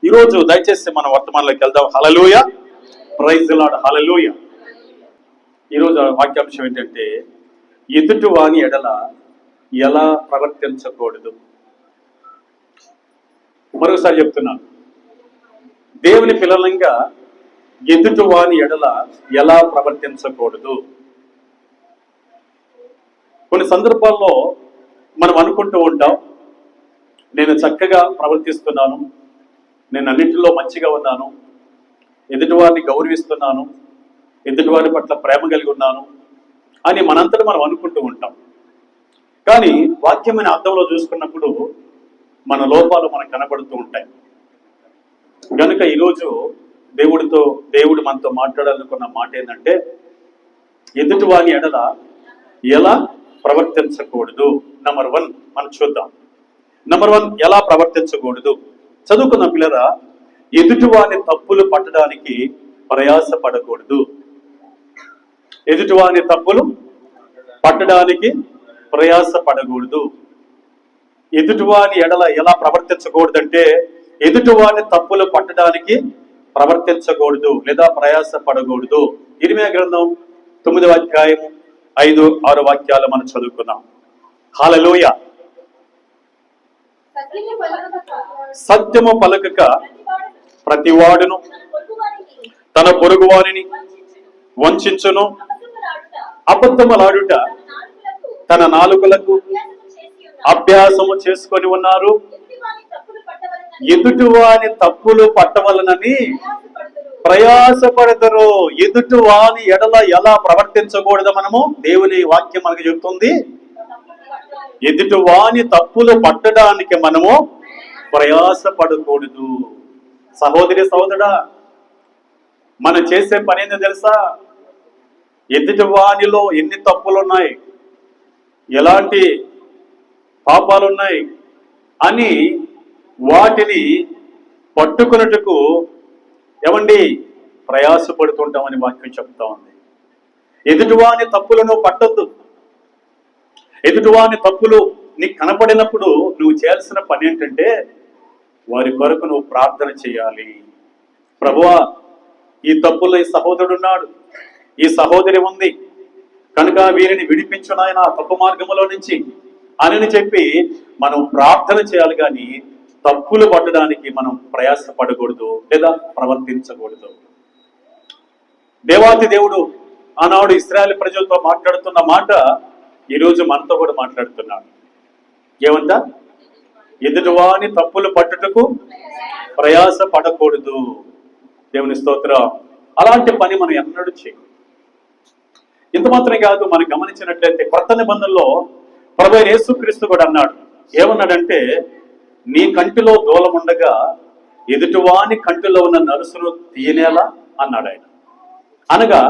ఈరోజు దయచేసి మన వర్తమానంలోకి వెళ్దాం. హల్లెలూయా, ప్రైజ్ ది లార్డ్, హల్లెలూయా. ఈరోజు వాక్యాంశం ఏంటంటే ఎదుటి వాని ఎడల ఎలా ప్రవర్తించకూడదు. మరోసారి చెప్తున్నాను, దేవుని పిల్లలంగా ఎదుటి వాని ఎడల ఎలా ప్రవర్తించకూడదు. కొన్ని సందర్భాల్లో మనం అనుకుంటూ ఉంటాం, నేను చక్కగా ప్రవర్తిస్తున్నాను, నేను అన్నింటిలో మంచిగా ఉన్నాను, ఎదుటివారిని గౌరవిస్తున్నాను, ఎదుటివారి పట్ల ప్రేమ కలిగి ఉన్నాను అని మనంతటా మనం అనుకుంటూ ఉంటాం. కానీ వాక్యమైన అర్థంలో చూసుకున్నప్పుడు మన లోపాలు మనకు కనబడుతూ ఉంటాయి. కనుక ఈరోజు దేవుడు మనతో మాట్లాడాలనుకున్న మాట ఏంటంటే ఎదుటివాని ఎడల ఎలా ప్రవర్తించకూడదు. నంబర్ 1 మనం చూద్దాం. నంబర్ 1, ఎలా ప్రవర్తించకూడదు. చదువుకున్న పిల్లరా, ఎదుటివాని తప్పులు పట్టడానికి ప్రయాసపడకూడదు. ఎదుటివాని తప్పులు పట్టడానికి ప్రయాసపడకూడదు. ఎదుటివాని ఎడల ఎలా ప్రవర్తించకూడదంటే ఎదుటివాని తప్పులు పట్టడానికి ప్రవర్తించకూడదు లేదా ప్రయాసపడకూడదు. ఇర్మియా గ్రంథం 9వ అధ్యాయం 5-6 వాక్యాలు మనం చదువుకుందాం. హల్లెలూయా. సత్యము పలకక ప్రతివాడును తన పొరుగువారిని వంచించును, అబద్ధములాడుట తన నాలుకలకు అభ్యాసము చేసుకొని ఉన్నారు. ఎదుటివాని తప్పులు పట్టవలనని ప్రయాసపడతారు. ఎదుటివాని ఎడల ఎలా ప్రవర్తించకూడదు మనము, దేవుని వాక్యం మనకి చెప్తుంది. ఎదుటివాని తప్పులు పట్టడానికి మనము ప్రయాసపడకూడదు. సహోదరి సహోదరా, మనం చేసే పని ఏందో తెలుసా? ఎదుటివానిలో ఎన్ని తప్పులున్నాయి, ఎలాంటి పాపాలున్నాయి అని వాటిని పట్టుకున్నట్టుకు ఏమండి ప్రయాసపడుతుంటామని వాక్యం చెప్తా ఉంది. ఎదుటివాని తప్పులను పట్టొద్దు. ఎదుటివాని తప్పులు నీకు కనపడినప్పుడు నువ్వు చేయాల్సిన పని ఏంటంటే వారి కొరకు నువ్వు ప్రార్థన చేయాలి. ప్రభువా, ఈ తప్పుల్లో ఈ సహోదరుడు ఉన్నాడు, ఈ సహోదరి ఉంది, కనుక వీరిని విడిపించు నాయనా తప్పు మార్గంలో నుంచి అని చెప్పి మనం ప్రార్థన చేయాలి. కానీ తప్పులు పట్టడానికి మనం ప్రయాసపడకూడదు లేదా ప్రవర్తించకూడదు. దేవాతి దేవుడు ఆనాడు ఇశ్రాయేలు ప్రజలతో మాట్లాడుతున్న మాట ఈరోజు మనతో కూడా మాట్లాడుతున్నాడు. ఏమంట? ఎదుటివాని తప్పులు పట్టుటకు ప్రయాస పడకూడదు. దేవుని స్తోత్రం. అలాంటి పని మనం ఎన్నడూ చేయం. ఇంత మాత్రమే కాదు, మనం గమనించినట్లయితే కొత్త నిబంధనలో ప్రభువైన యేసుక్రీస్తు కూడా అన్నాడు. ఏమన్నాడంటే, నీ కంటిలో దూలముండగా ఎదుటివాని కంటిలో ఉన్న నలుసును తీయనేలా అన్నాడు ఆయన. అనగా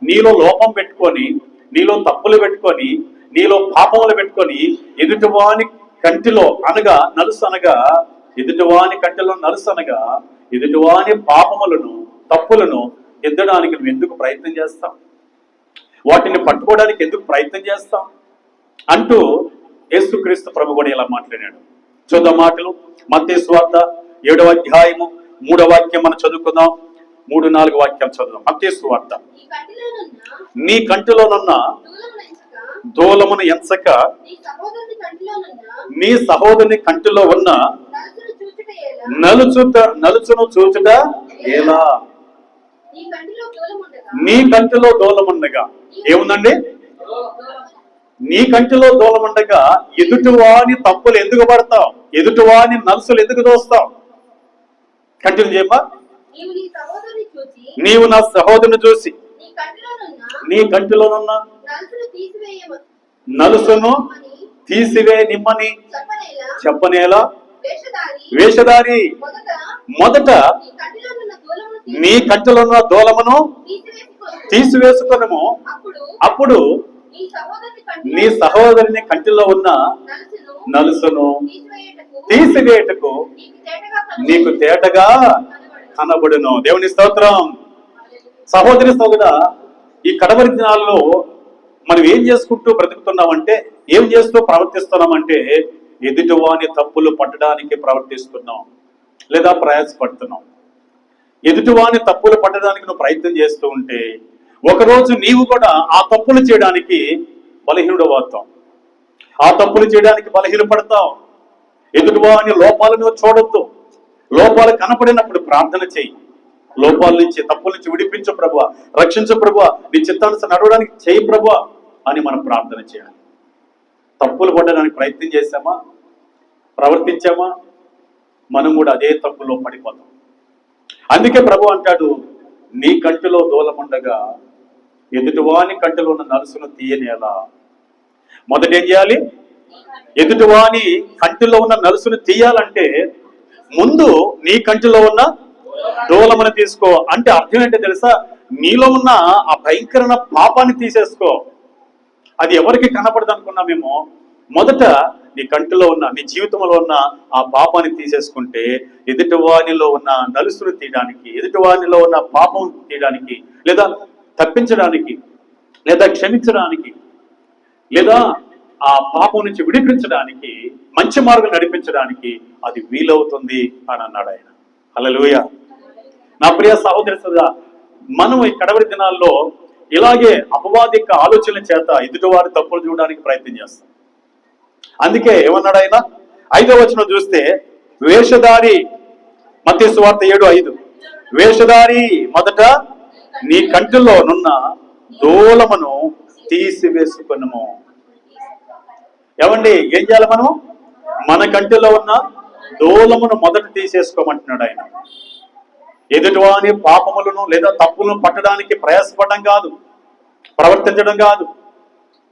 నీలో లోపం పెట్టుకొని, నీలో తప్పులు పెట్టుకొని, నీలో పాపములు పెట్టుకొని ఎదుటివాని కంటిలో అనగా నలుసు అనగా ఎదుటివాని కంటిలో నలుసు అనగా ఎదుటివాని పాపములను తప్పులను ఎద్దడానికి నువ్వు ఎందుకు ప్రయత్నం చేస్తాం? వాటిని పట్టుకోవడానికి ఎందుకు ప్రయత్నం చేస్తాం అంటూ యేసుక్రీస్తు ప్రభు కూడా ఇలా మాట్లాడాడు. చూద్దాం మాటలు. మత్తయి సువార్త 7వ అధ్యాయము 3వ వాక్యం మనం చదువుకుందాం. 3-4 వాక్యాలు చదువుదాం. మత్తయి సువార్త. నీ కంటిలోనున్న దూలమును ఎంచక నీ సహోదరుని కంటిలో ఉన్న నలుచును చూచుట ఎలా? నీ కంటిలో దూలముండగా ఏముందండి? నీ కంటిలో దూలముండగా ఎదుటివాని తప్పులు ఎందుకు పడతావు? ఎదుటివాని నలుసులు ఎందుకు దోస్తావు? కంటిన్యూ చేయమ్మా. నీవు నా సహోదరుని చూసి నీ కంటిలోనున్న నలుసును తీసివేయనిమ్మని చెప్పనేలా? వేషధారి, మొదట నీ కంటిలో ఉన్న దూలమును తీసివేసుకొనుము, అప్పుడు నీ సహోదరుని కంటిలో ఉన్న నలుసును తీసివేయటకు నీకు తేటగా కనబడును. దేవుని స్తోత్రం. సహోదరి సహోదరా, ఈ కడవరి దినాల్లో మనం ఏం చేసుకుంటూ బ్రతుకుతున్నామంటే, ఏం చేస్తూ ప్రవర్తిస్తున్నామంటే ఎదుటివాని తప్పులు పట్టడానికి ప్రవర్తిస్తున్నాం. లేదా ప్రయాసపడుతున్నావు. ఎదుటివాని తప్పులు పట్టడానికి నువ్వు ప్రయత్నం చేస్తూ ఉంటే ఒకరోజు నీవు కూడా ఆ తప్పులు చేయడానికి బలహీనుడు అవుతావు. ఆ తప్పులు చేయడానికి బలహీనపడతావు. ఎదుటివాని లోపాలను చూడొద్దు. లోపాలు కనపడినప్పుడు ప్రార్థన చేయి. లోపాల నుంచి, తప్పుల నుంచి విడిపించు ప్రభువా, రక్షించు ప్రభువా, నీ చిత్తానుసారం నడవడానికి చేయి ప్రభువా అని మనం ప్రార్థన చేయాలి. తప్పులు పడడానికి ప్రయత్నం చేశామా, ప్రవర్తించామా, మనం కూడా అదే తప్పులో పడిపోతాం. అందుకే ప్రభు అంటాడు, నీ కంటిలో దూలముండగా ఎదుటివాని కంటిలో ఉన్న నలుసును తీయనేలా. మొదట ఏం చేయాలి? ఎదుటివాని కంటిలో ఉన్న నలుసును తీయాలంటే ముందు నీ కంటిలో ఉన్న దూలమును తీసుకో. అంటే అర్థం ఏంటో తెలుసా? నీలో ఉన్న ఆ భయంకరమైన పాపాన్ని తీసేసుకో. అది ఎవరికి కనపడదు అనుకున్నామేమో. మొదట నీ కంటిలో ఉన్న, నీ జీవితంలో ఉన్న ఆ పాపాన్ని తీసేసుకుంటే ఎదుటివానిలో ఉన్న నలుసును తీయడానికి, ఎదుటివానిలో ఉన్న పాపం తీయడానికి, లేదా తప్పించడానికి, లేదా క్షమించడానికి, లేదా ఆ పాపం నుంచి విడిపించడానికి, మంచి మార్గం నడిపించడానికి అది వీలవుతుంది అని అన్నాడు ఆయన. హల్లెలూయా. నా ప్రియ సహోదరుడా, మనం ఈ కడవరి దినాల్లో ఇలాగే అపవాదిక ఆలోచనల చేత ఎదుటివారి తప్పులు చూడడానికి ప్రయత్నం చేస్తాం. అందుకే ఏమన్నాడు ఆయన? 5వ వచనం చూస్తే, వేషధారి, మత్తయి సువార్త 7:5, వేషధారి మొదట నీ కంటిలో నున్న దూలమును తీసివేసుకున్నాము. ఏమండి, ఏం చేయాలి మనం? మన కంటిలో ఉన్న దూలమును మొదట తీసేసుకోమంటున్నాడు ఆయన. ఎదుటివాని పాపములను లేదా తప్పులను పట్టడానికి ప్రయాసపడడం కాదు, ప్రవర్తించడం కాదు.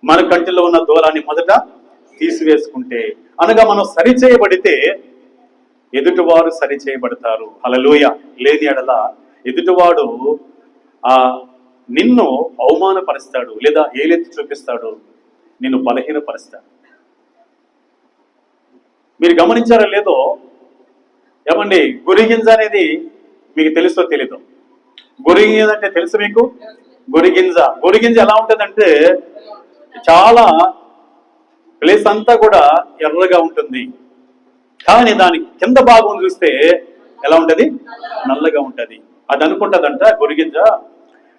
మన కంటిలో ఉన్న దూలాన్ని మొదట తీసివేసుకుంటే, అనగా మనం సరిచేయబడితే ఎదుటివారు సరిచేయబడతారు. హల్లెలూయా. లేని ఎడల ఎదుటివాడు నిన్ను అవమానపరుస్తాడు, లేదా ఏలెత్తి చూపిస్తాడు, నిన్ను బలహీనపరుస్తాడు. మీరు గమనించారో లేదో, ఏమండి, గురిగింజ అనేది మీకు తెలుసో తెలీదు? గురిగింజ అంటే తెలుసు మీకు? గురిగింజ ఎలా ఉంటుందంటే చాలా ప్లేస్ అంతా కూడా ఎర్రగా ఉంటుంది. కానీ దాని కింద భాగం చూస్తే ఎలా ఉంటది? నల్లగా ఉంటది. అది అనుకుంటదంట గురిగింజ,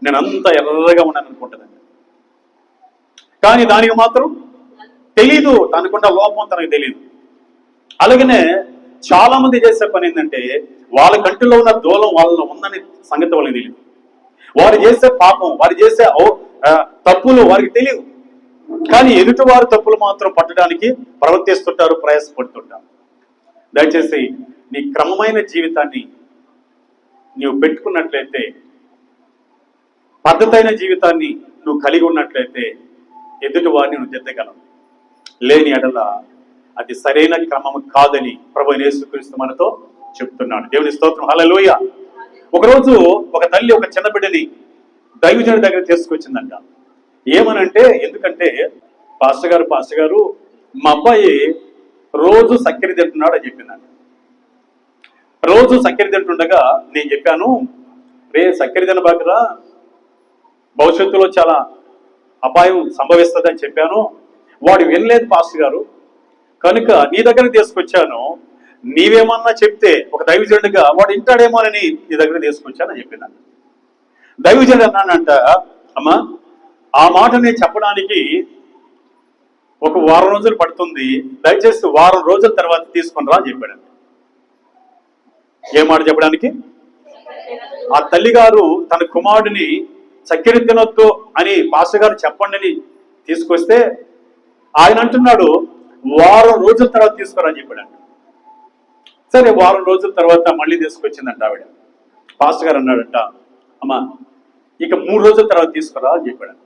నేను అంత ఎర్రగా ఉన్నాను అనుకుంటదంట. కానీ దానికి మాత్రం తెలీదు, తనకున్న లోపం తనకు తెలియదు. అలాగనే చాలా మంది చేసే పని ఏంటంటే, వాళ్ళ కంటిలో ఉన్న దూలం వాళ్ళలో ఉందని సంగతి వాళ్ళకి తెలియదు. వారు చేసే పాపం, వారు చేసే తప్పులు వారికి తెలియదు. కానీ ఎదుటి వారు తప్పులు మాత్రం పట్టడానికి ప్రవర్తిస్తుంటారు, ప్రయాసపడుతుంటారు. దయచేసి నీ క్రమమైన జీవితాన్ని నువ్వు పెట్టుకున్నట్లయితే, పద్ధతైన జీవితాన్ని నువ్వు కలిగి ఉన్నట్లయితే ఎదుటి వారిని నువ్వు దిద్దగలవు. లేని ఎడల అది సరైన క్రమం కాదని ప్రభువైన యేసుక్రీస్తు మనతో చెప్తున్నాడు. దేవుని స్తోత్రం. హల్లెలూయా. ఒకరోజు ఒక తల్లి ఒక చిన్న బిడ్డని దైవజనుడి దగ్గర తీసుకొచ్చిందంట. ఏమనంటే, ఎందుకంటే పాస్టర్ గారు మా అబ్బాయి రోజు చక్కెర తింటున్నాడు అని చెప్పిందంట. రోజు చక్కెర తింటుండగా నేను చెప్పాను, రే చక్కెర తినబాకరా, భవిష్యత్తులో చాలా అపాయం సంభవిస్తుంది అని చెప్పాను. వాడు వినలేదు పాస్టర్ గారు, కనుక నీ దగ్గర తీసుకొచ్చాను. నీవేమన్నా చెప్తే ఒక దైవజనుడిగా వాడు ఇంటాడేమోనని నీ దగ్గర తీసుకొచ్చానని చెప్పిందంట. దైవజనుడు అన్నానంట, అమ్మా ఆ మాట నేను చెప్పడానికి ఒక వారం రోజులు పడుతుంది, దయచేసి వారం రోజుల తర్వాత తీసుకుని రా అని చెప్పాడంట. ఏ మాట చెప్పడానికి? ఆ తల్లిగారు తన కుమారుడిని చక్కెర తినొద్దు అని పాస్టర్ గారు చెప్పండి అని తీసుకొస్తే ఆయన అంటున్నాడు, వారం రోజుల తర్వాత తీసుకురా అని చెప్పాడంట. సరే, వారం రోజుల తర్వాత మళ్ళీ తీసుకొచ్చిందంట ఆవిడ. పాస్టర్ గారు అన్నాడంట, అమ్మా ఇక 3 రోజుల తర్వాత తీసుకురా అని చెప్పాడంట.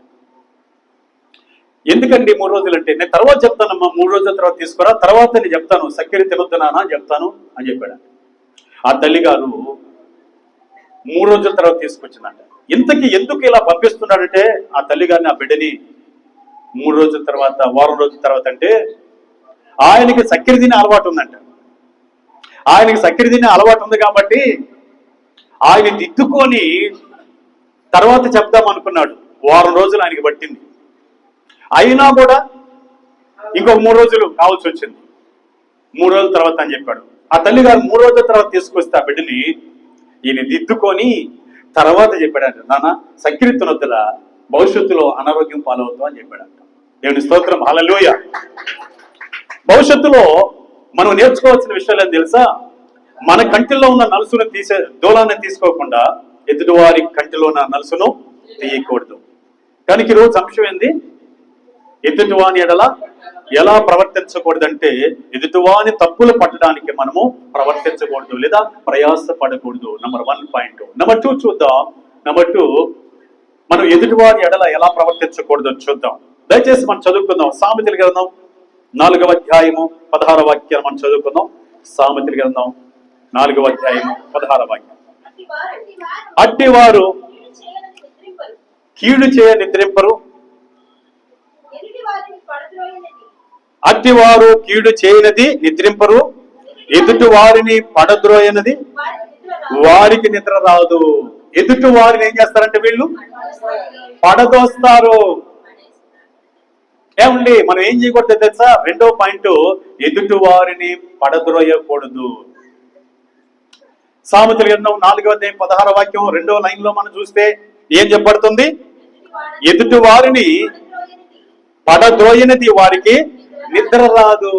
ఎందుకండి 3 రోజులు అంటే, నేను తర్వాత చెప్తానమ్మా, 3 రోజుల తర్వాత తీసుకురా, తర్వాత నేను చెప్తాను, చక్కెర తినొద్దునానా అని చెప్తాను అని చెప్పాడంట. ఆ తల్లిగారు 3 రోజుల తర్వాత తీసుకొచ్చిందంట. ఇంతకీ ఎందుకు ఇలా పంపిస్తున్నాడంటే, ఆ తల్లిగారిని, ఆ బిడ్డని 3 రోజుల తర్వాత, వారం రోజుల తర్వాత అంటే, ఆయనకి చక్కెర తినే అలవాటు ఉందంట. ఆయనకి చక్కెర తినే అలవాటు ఉంది కాబట్టి ఆయన దిద్దుకొని తర్వాత చెప్దాం అనుకున్నాడు. వారం రోజులు ఆయనకి పట్టింది. అయినా కూడా ఇంకొక 3 రోజులు కావాల్సి వచ్చింది. 3 రోజుల తర్వాత అని చెప్పాడు. ఆ తల్లి గారు 3 రోజుల తర్వాత తీసుకొస్తే ఆ బిడ్డని ఈయన దిద్దుకొని తర్వాత చెప్పాడంట, నాన్న సంకీర్తనొద్దుల భవిష్యత్తులో అనారోగ్యం పాలవుతాం అని చెప్పాడంట. దేవుని స్తోత్రం, హల్లెలూయా. భవిష్యత్తులో మనం నేర్చుకోవాల్సిన విషయాలు ఏం తెలుసా? మన కంటిలో ఉన్న నలుసును దూలాన్ని తీసుకోకుండా ఎదుటివారి కంటిలో ఉన్న నలుసును తీయకూడదు. కనుక ఈరోజు అంశం ఏంది? ఎదుటివాని ఎడల ఎలా ప్రవర్తించకూడదంటే ఎదుటివాని తప్పులు పట్టడానికి మనము ప్రవర్తించకూడదు లేదా ప్రయాస పడకూడదు. Number 1 point. నంబర్ 2 చూద్దాం. నంబర్ 2 మనం ఎదుటివాని ఎడల ఎలా ప్రవర్తించకూడదు చూద్దాం. దయచేసి మనం చదువుకుందాం. సామెతల గ్రంథం 4వ అధ్యాయము 16వ వాక్యాన్ని మనం చదువుకుందాం. సామెతల గ్రంథం 4వ అధ్యాయము 16వ వాక్యం. అట్టివారు కీడు చేయ నిద్రింపరు, అట్టివారు కీడు చేయనది నిద్రింపరు, ఎదుటి వారిని పడద్రోయనది వారికి నిద్ర రాదు. ఎదుటి వారిని ఏం చేస్తారంటే వీళ్ళు పడదోస్తారు. ఏమండి మనం ఏం చేయకూడదు తెలుసా? 2వ పాయింట్, ఎదుటి వారిని పడద్రోయకూడదు. సామెతల గ్రంథం 4వ అధ్యాయం 16వ వాక్యం 2వ లైన్ లో మనం చూస్తే ఏం చెప్పబడుతుంది? ఎదుటి వారిని పడద్రోయనిది వారికి నిద్ర రాదు.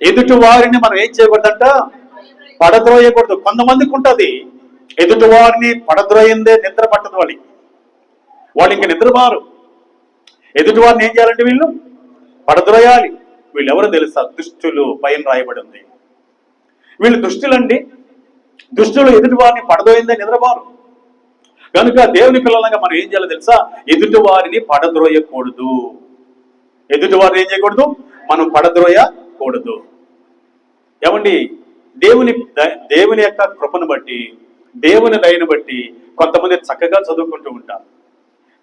ఎదుటి వారిని మనం ఏం చేయకూడదంట? పడద్రోయకూడదు. కొంతమందికి ఉంటది, ఎదుటి వారిని పడద్రోయిందే నిద్ర పట్టదు వాళ్ళు ఇంక నిద్రమారు. ఎదుటి వారిని ఏం చేయాలంటే వీళ్ళు పడద్రోయాలి. వీళ్ళు ఎవరు తెలుసా? దుష్టులు. పైన రాయబడి ఉంది వీళ్ళు దుష్టులండి. దుష్టులు ఎదుటి వారిని పడద్రోయిందే నిద్రమారు. కనుక దేవుని పిల్లలంగా మనం ఏం చేయాలో తెలుసా? ఎదుటి వారిని పడద్రోయకూడదు. ఎదుటి వారిని ఏం చేయకూడదు? మనం పడద్రోయకూడదు. ఏమండి దేవుని యొక్క కృపను బట్టి, దేవుని దయను బట్టి కొంతమంది చక్కగా చదువుకుంటూ ఉంటారు,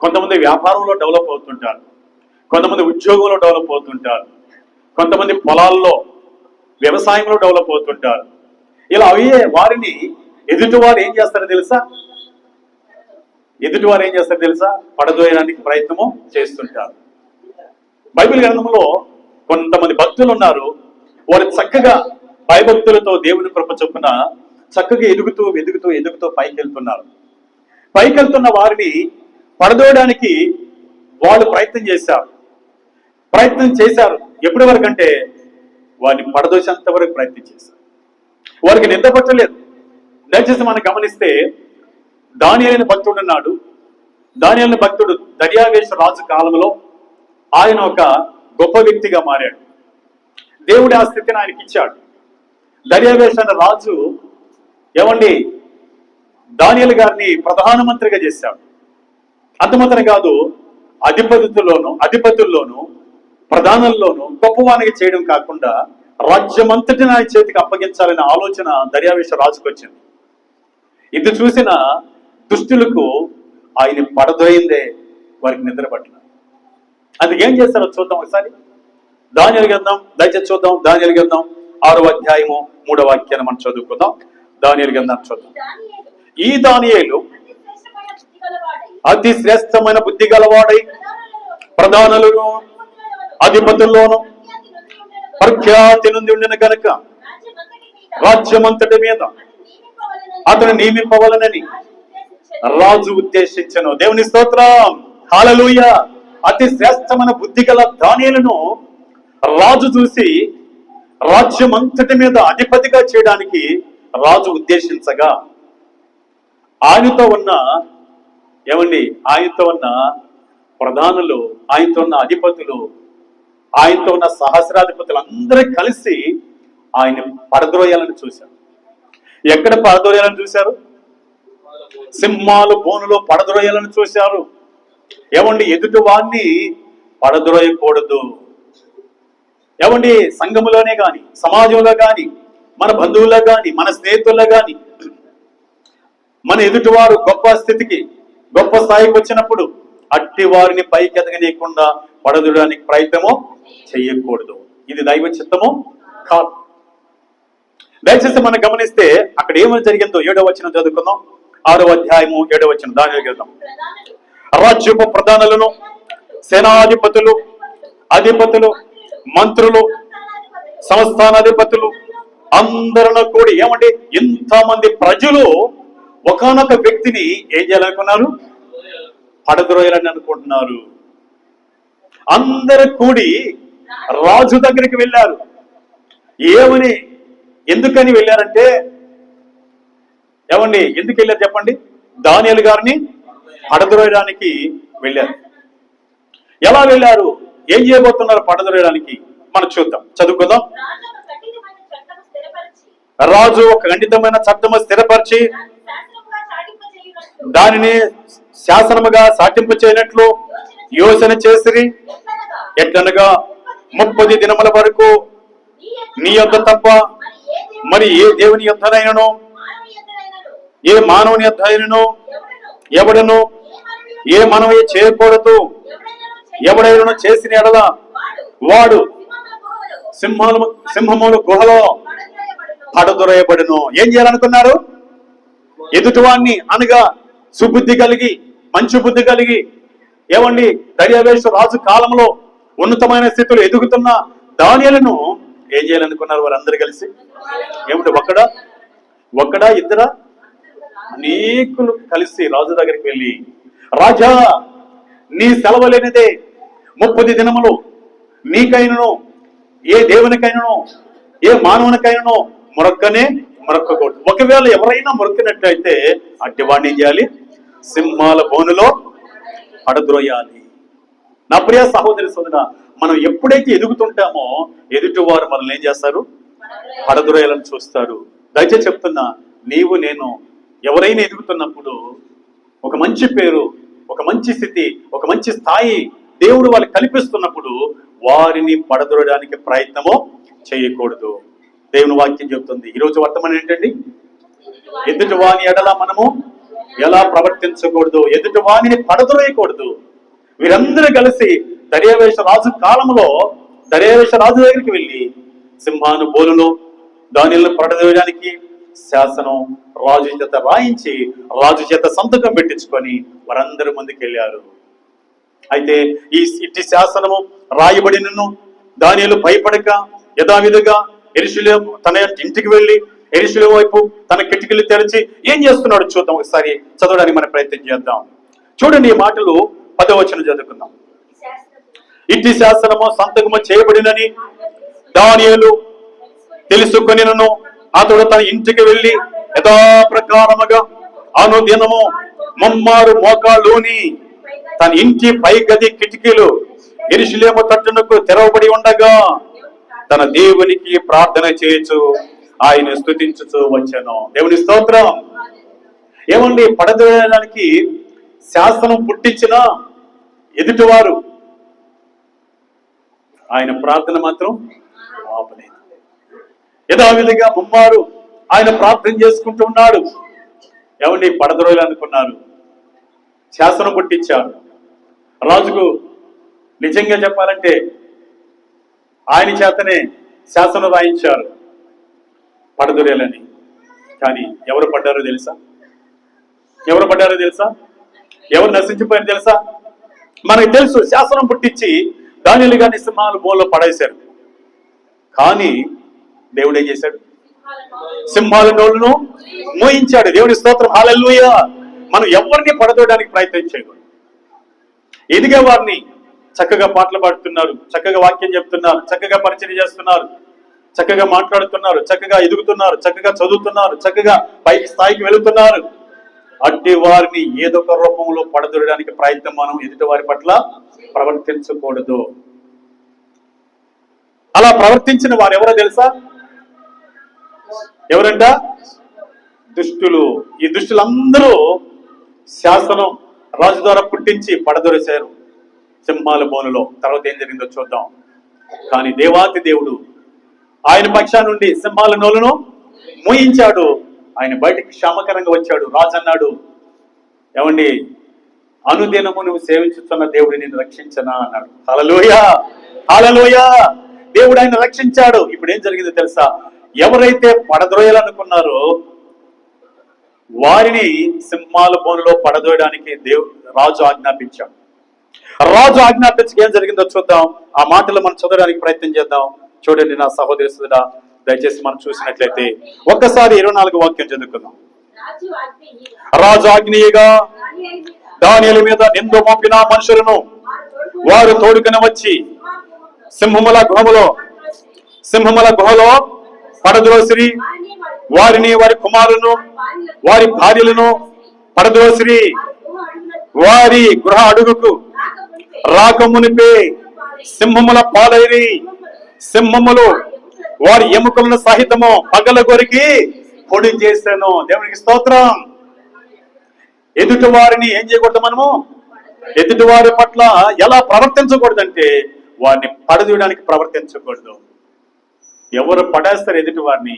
కొంతమంది వ్యాపారంలో డెవలప్ అవుతుంటారు, కొంతమంది ఉద్యోగంలో డెవలప్ అవుతుంటారు, కొంతమంది పొలాల్లో వ్యవసాయంలో డెవలప్ అవుతుంటారు. ఇలా అయ్యే వారిని ఎదుటివారు ఏం చేస్తారో తెలుసా? పడదోయడానికి ప్రయత్నము చేస్తుంటారు. బైబిల్ గ్రంథంలో కొంతమంది భక్తులు ఉన్నారు. వారు చక్కగా భయభక్తులతో దేవుని కృప చొప్పున చక్కగా ఎదుగుతూ పైకి వెళ్తున్న వారిని పడదోయడానికి వాళ్ళు ప్రయత్నం చేశారు. ఎప్పటి వరకు అంటే వారిని పడదోసేంత వరకు ప్రయత్నం చేశారు. వారికి నిద్ర పట్టలేదు. దయచేసి మనం గమనిస్తే దానియేలు భక్తుడు ఉన్నాడు. దానియేలు భక్తుడు దర్యావేషు రాజు కాలంలో ఆయన ఒక గొప్ప వ్యక్తిగా మారాడు. దేవుడు ఆ స్థితిని ఆయనకి ఇచ్చాడు. దర్యావేషు అన్న రాజు ఏమండి దానియేలు గారిని ప్రధానమంత్రిగా చేశాడు. అంతమాత్రం కాదు, అధిపతుల్లోను ప్రధానుల్లోనూ గొప్పవానికి చేయడం కాకుండా రాజ్యమంతటిని ఆయన చేతికి అప్పగించాలనే ఆలోచన దర్యావేషు రాజుకు వచ్చింది. ఇది చూసిన దుష్టులకు ఆయన పడదోయిందే వారికి నిద్ర పట్టిన. అందుకు ఏం చేస్తారో చూద్దాం ఒకసారి. దానియేలు గ్రంథం దయచేసి చూద్దాం. దానియేలు గ్రంథం 6వ అధ్యాయము 3వ వాక్యాన్ని మనం చదువుకుందాం. దానియేలు గ్రంథం చూద్దాం. ఈ దానియేలు అతి శ్రేష్టమైన బుద్ధి గలవాడై ప్రధానులను అధిపతుల్లోను ప్రఖ్యాతి నుండి ఉండిన కనుక రాజ్యమంతటి మీద అతను నియమింపవలనని రాజు ఉద్దేశించను. దేవుని స్తోత్రం, హల్లెలూయా. అతి శ్రేష్టమైన బుద్ధి గల దానియేలును రాజు చూసి రాజ్యమంతటి మీద అధిపతిగా చేయడానికి రాజు ఉద్దేశించగా ఆయనతో ఉన్న ప్రధానులు, ఆయనతో ఉన్న అధిపతులు, ఆయనతో ఉన్న సహస్రాధిపతులు అందరూ కలిసి ఆయన పడద్రోయాలని చూశారు. ఎక్కడ పడద్రోయాలని చూశారు? సింహాలు బోనులో పడద్రోయాలని చూశారు. ఎదుటి వారిని పడద్రోయకూడదు. సంఘములోనే గాని, సమాజంలో గాని, మన బంధువుల్లో గాని, మన స్నేహితుల్లో గాని, మన ఎదుటివారు గొప్ప స్థితికి, గొప్ప స్థాయికి వచ్చినప్పుడు అట్టి వారిని పైకి ఎదగనీయకుండా పడదడానికి ప్రయత్నము చెయ్యకూడదు. ఇది దైవ చిత్తము కాదు. దయచేసి మనం గమనిస్తే అక్కడ ఏమని జరిగిందో 7వ వచనం చదువుకుందాం. 6వ అధ్యాయము 7వ వచనం. దానియేలు గ్రంథం. రాజ్యపు ప్రధానులను, సేనాధిపతులు, అధిపతులు, మంత్రులు, సంస్థానాధిపతులు, అందరిలో కూడి ఏమంటే ఇంతమంది ప్రజలు ఒకానొక వ్యక్తిని ఏం చేయాలనుకున్నారు? పడద్రోయాలని అనుకుంటున్నారు. అందరు కూడి రాజు దగ్గరికి వెళ్ళారు. ఏమని, ఎందుకని వెళ్ళారంటే, ఏమండి ఎందుకు వెళ్ళారు చెప్పండి? దానియేలు గారిని పడద్రోయడానికి వెళ్ళారు. ఎలా వెళ్ళారు, ఏం చేయబోతున్నారు పడద్రోయడానికి మనం చూద్దాం, చదువుకుందాం. రాజు ఒక ఖండితమైన చట్టము స్థిరపరిచి దానిని శాసనముగా సాటింపు చేయనట్లు యోచన చేసిరి. ఎట్లనగా 30 దినముల వరకు నీ యొద్ద తప్ప మరి ఏ దేవుని యొద్దనైనను ఏ మానవుని యొద్దనైనను ఎవడను ఏ మనవి చేయకూడదు. ఎవడైనా చేసిన ఎడల వాడు సింహముల గుహలో పడదొరయబడును. ఏం చేయాలనుకున్నారు? ఎదుటివాణ్ణి అనగా సుబుద్ధి కలిగి మంచి బుద్ధి కలిగి, ఏమండి దర్యావేషు రాజు కాలంలో ఉన్నతమైన స్థితిలో ఎదుగుతున్న దానియేలును ఏం చేయాలనుకున్నారు వారందరూ కలిసి? ఏమిటి, ఒక్కడా ఇద్దరా? అనేకులు కలిసి రాజు దగ్గరికి వెళ్ళి, రాజా నీ సెలవు లేనిదే 30 దినములు నీకైనను ఏ దేవునికైనను ఏ మానవునికైనను మొరక్కకూడదు. ఒకవేళ ఎవరైనా మొరక్కినట్లయితే అట్టి వాడిని ఏం చేయాలి? సింహాల బోనులో పడద్రోయాలి. నా ప్రియ సహోదరి సోదరా, మనం ఎప్పుడైతే ఎదుగుతుంటామో ఎదుటి వారు మనల్ని ఏం చేస్తారు? పడద్రోయాలని చూస్తారు. దయచేసి చెప్తున్నా, నీవు నేను ఎవరైనా ఎదుగుతున్నప్పుడు ఒక మంచి పేరు, ఒక మంచి స్థితి, ఒక మంచి స్థాయి దేవుడు వాళ్ళకి కల్పిస్తున్నప్పుడు వారిని పడద్రోయడానికి ప్రయత్నమో చేయకూడదు. దేవుని వాక్యం చెబుతుంది. ఈరోజు వర్తమానం ఏంటండి? ఎదుటి వాని ఎడల మనము ఎలా ప్రవర్తించకూడదు, ఎదుటి వాణిని పడద్రోయకూడదు. వీరందరూ కలిసి దర్యావేష రాజు కాలంలో దర్యావేష రాజు దగ్గరికి వెళ్ళి సింహాను బోలులో దానిలను పడద్రోయడానికి శాసనం రాజు చేత రాయించి రాజు చేత సంతకం పెట్టించుకొని వారందరూ ముందుకు వెళ్ళారు. అయితే ఇట్టి శాసనము రాయబడినను దానియేలు భయపడక యథావిధిగా యెరూషలేము తన ఇంటికి వెళ్ళి యెరూషలేము వైపు తన కిటికీలు తెరిచి ఏం చేస్తున్నాడు చూద్దాం. ఒకసారి చదవడానికి మనం ప్రయత్నం చేద్దాం. చూడండి, ఈ మాటలు 10వ వచనం చదువుకుందాం. ఇట్టి శాసనము సంతకము చేయబడినని దానియేలు తెలుసుకొనినను అతడు తన ఇంటికి వెళ్ళి యథాప్రకారముగా అనుదినము ముమ్మారు మోకాళ్ళూని తన ఇంటి పై గది కిటికీలు యెరూషలేము తట్టునకు తెరవబడి ఉండగా తన దేవునికి ప్రార్థన చేయొచ్చు ఆయన స్తుతించుచు వచ్చాను. దేవుని స్తోత్రం. ఏమండి, పడద్రోయడానికి శాసనం పుట్టించిన ఎదుటివారు ఆయన ప్రార్థన మాత్రం ఆపలేదు. యథావిధిగా ముమ్మారు ఆయన ప్రార్థన చేసుకుంటూ ఉన్నాడు. ఏమండి, పడద్రోయలు అనుకున్నారు, శాసనం పుట్టించారు. రాజుకు నిజంగా చెప్పాలంటే ఆయన చేతనే శాసనం రాయించారు పడద్రోయాలని. కానీ ఎవరు పడ్డారో తెలుసా? ఎవరు నశించిపోయారో తెలుసా? మనకు తెలుసు, శాసనం పుట్టించి దానియేలు గారిని సింహాల బోన్లో పడేశారు. కానీ దేవుడు ఏం చేశాడు? సింహాల నోళ్ళను మోయించాడు. దేవుని స్తోత్రం, హల్లెలూయా. మనం ఎవరిని పడదోయడానికి ప్రయత్నం చేయకూడదు. ఎదిగే వారిని చక్కగా పాటలు పాడుతున్నారు, చక్కగా వాక్యం చెప్తున్నారు, చక్కగా పరిచయం చేస్తున్నారు, చక్కగా మాట్లాడుతున్నారు, చక్కగా ఎదుగుతున్నారు, చక్కగా చదువుతున్నారు, చక్కగా పైకి స్థాయికి వెళుతున్నారు. అట్టి వారిని ఏదో ఒక రూపంలో పడదొరడానికి ప్రయత్నం మనం ఎదుటి వారి పట్ల ప్రవర్తించకూడదు. అలా ప్రవర్తించిన వారు ఎవరో తెలుసా? ఎవరంట? దుష్టులు. ఈ దుష్టులందరూ శాసనం రాజు ద్వారా పుట్టించి పడదొరిశారు సింహాల బోనులో. తర్వాత ఏం జరిగిందో చూద్దాం. కానీ దేవాతి దేవుడు ఆయన పక్షా నుండి సింహాల నోలును మోయించాడు. ఆయన బయటికి క్షేమకరంగా వచ్చాడు. రాజు అన్నాడు, ఏమండి, అనుదినము నువ్వు సేవించుతున్న దేవుడు నిన్ను రక్షించనా అన్నాడు. హల్లెలూయా, హల్లెలూయా. దేవుడు ఆయన రక్షించాడు. ఇప్పుడు ఏం జరిగిందో తెలుసా? ఎవరైతే పడద్రోయాలనుకున్నారో వారిని సింహాల బోనులో పడదోయడానికి రాజు ఆజ్ఞాపించాడు. రాజు ఆజ్ఞాపించక ఏం జరిగిందో చూద్దాం. ఆ మాటలు మనం చదవడానికి ప్రయత్నం చేద్దాం. చూడండి నా సహోదరి సోదరా, దయచేసి మనం చూసినట్లయితే ఒక్కసారి 24 వాక్యం చదువుకుందాం. రాజు ఆజ్ఞీయగా దానియేలు మీద నింద మోపిన మనుషులను వారు తోడుకుని వచ్చి సింహముల గుహలో పడద్రోసిరి, వారిని వారి కుమారులను వారి భార్యలను పడద్రోసిరి. వారి గృహ అడుగుకు రాకమునిపే సింహముల పాలైరి. సింహములు వారి ఎముకలను సహితము పగల కొరికి పొడి చేశాను. దేవునికి స్తోత్రం. ఎదుటి వారిని ఏం చేయకూడదు? మనము ఎదుటి వారి పట్ల ఎలా ప్రవర్తించకూడదంటే వారిని పడదీయడానికి ప్రవర్తించకూడదు. ఎవరు పడేస్తారు ఎదుటి వారిని,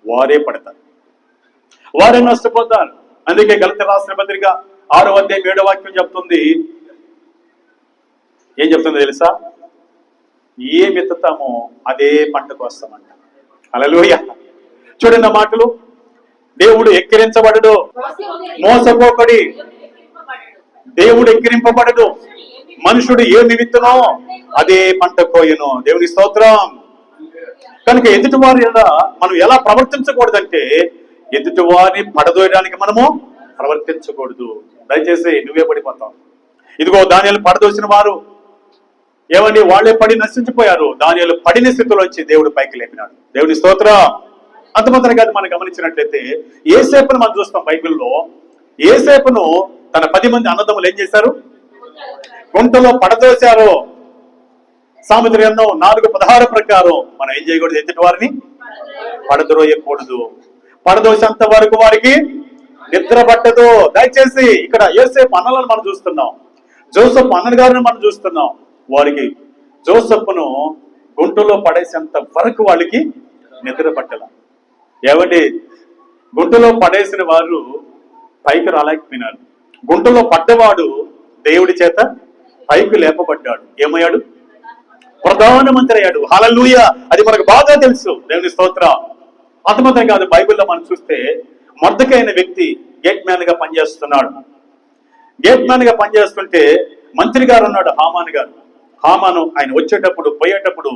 వారే పడతారు, వారే నష్టపోతారు. అందుకే గలతీ రాసిన పత్రిక 6వ అధ్యాయం 7వ వాక్యం చెప్తుంది. ఏం చెప్తుందో తెలుసా? ఏ విత్తుతామో అదే పంటకు వస్తామంట. హల్లెలూయా. చూడండి ఆ మాటలు. దేవుడు ఎక్కిరించబడడు, మోసపోకడి. దేవుడు ఎక్కిరింపబడడు. మనుషుడు ఏమి విత్తునో అదే పంట కోయను. దేవుని స్తోత్రం. కనుక ఎదుటివారి మనం ఎలా ప్రవర్తించకూడదంటే ఎదుటివారిని పడదోయడానికి మనము ప్రవర్తించకూడదు. దయచేసి నువ్వే పడిపోతావు. ఇదిగో దానియేలు పడదోసిన వారు ఏమండి, వాళ్ళే పడి నశించిపోయారు. దానియేలు పడిన స్థితిలో వచ్చి దేవుడు పైకి లేపినాడు. దేవుని స్తోత్రం. అంతమాత్రం కాదు, మనం గమనించినట్లయితే యోసేపును మనం చూస్తాం బైబిల్లో. యోసేపును తన 10 మంది అన్నదమ్ములు ఏం చేశారు? గుంటలో పడదోశారు. సామెతల గ్రంథం 4:16 ప్రకారం మనం ఏం చేయకూడదు? ఎదుటి వారిని పడద్రోయకూడదు. పడదోసేంత వరకు వారికి నిద్ర పట్టదు. దయచేసి ఇక్కడ యోసేపు అన్నలను మనం చూస్తున్నాం, జోసెఫ్ అన్న గారిని మనం చూస్తున్నాం. వారికి జోసెఫ్ను గుంటలో పడేసేంత వరకు వాళ్ళకి నిద్ర పట్టల. ఏమండి, గుంటలో పడేసిన వారు పైకి రాలేకపోయినారు. గుంటలో పడ్డవాడు దేవుడి చేత పైకి లేపబడ్డాడు. ఏమయ్యాడు? ప్రధానమంత్రి అయ్యాడు. హల్లెలూయా. అది మనకు బాగా తెలుసు. దేవుని స్తోత్రం. అంతమాత్రం కాదు, బైబిల్లో మనం చూస్తే మొర్దెకై అనే వ్యక్తి గేట్ మ్యాన్ గా పనిచేస్తున్నాడు. గేట్ మ్యాన్ గా పనిచేస్తుంటే మంత్రి గారు ఉన్నాడు, హామాను గారు. హామాను ఆయన వచ్చేటప్పుడు పోయేటప్పుడు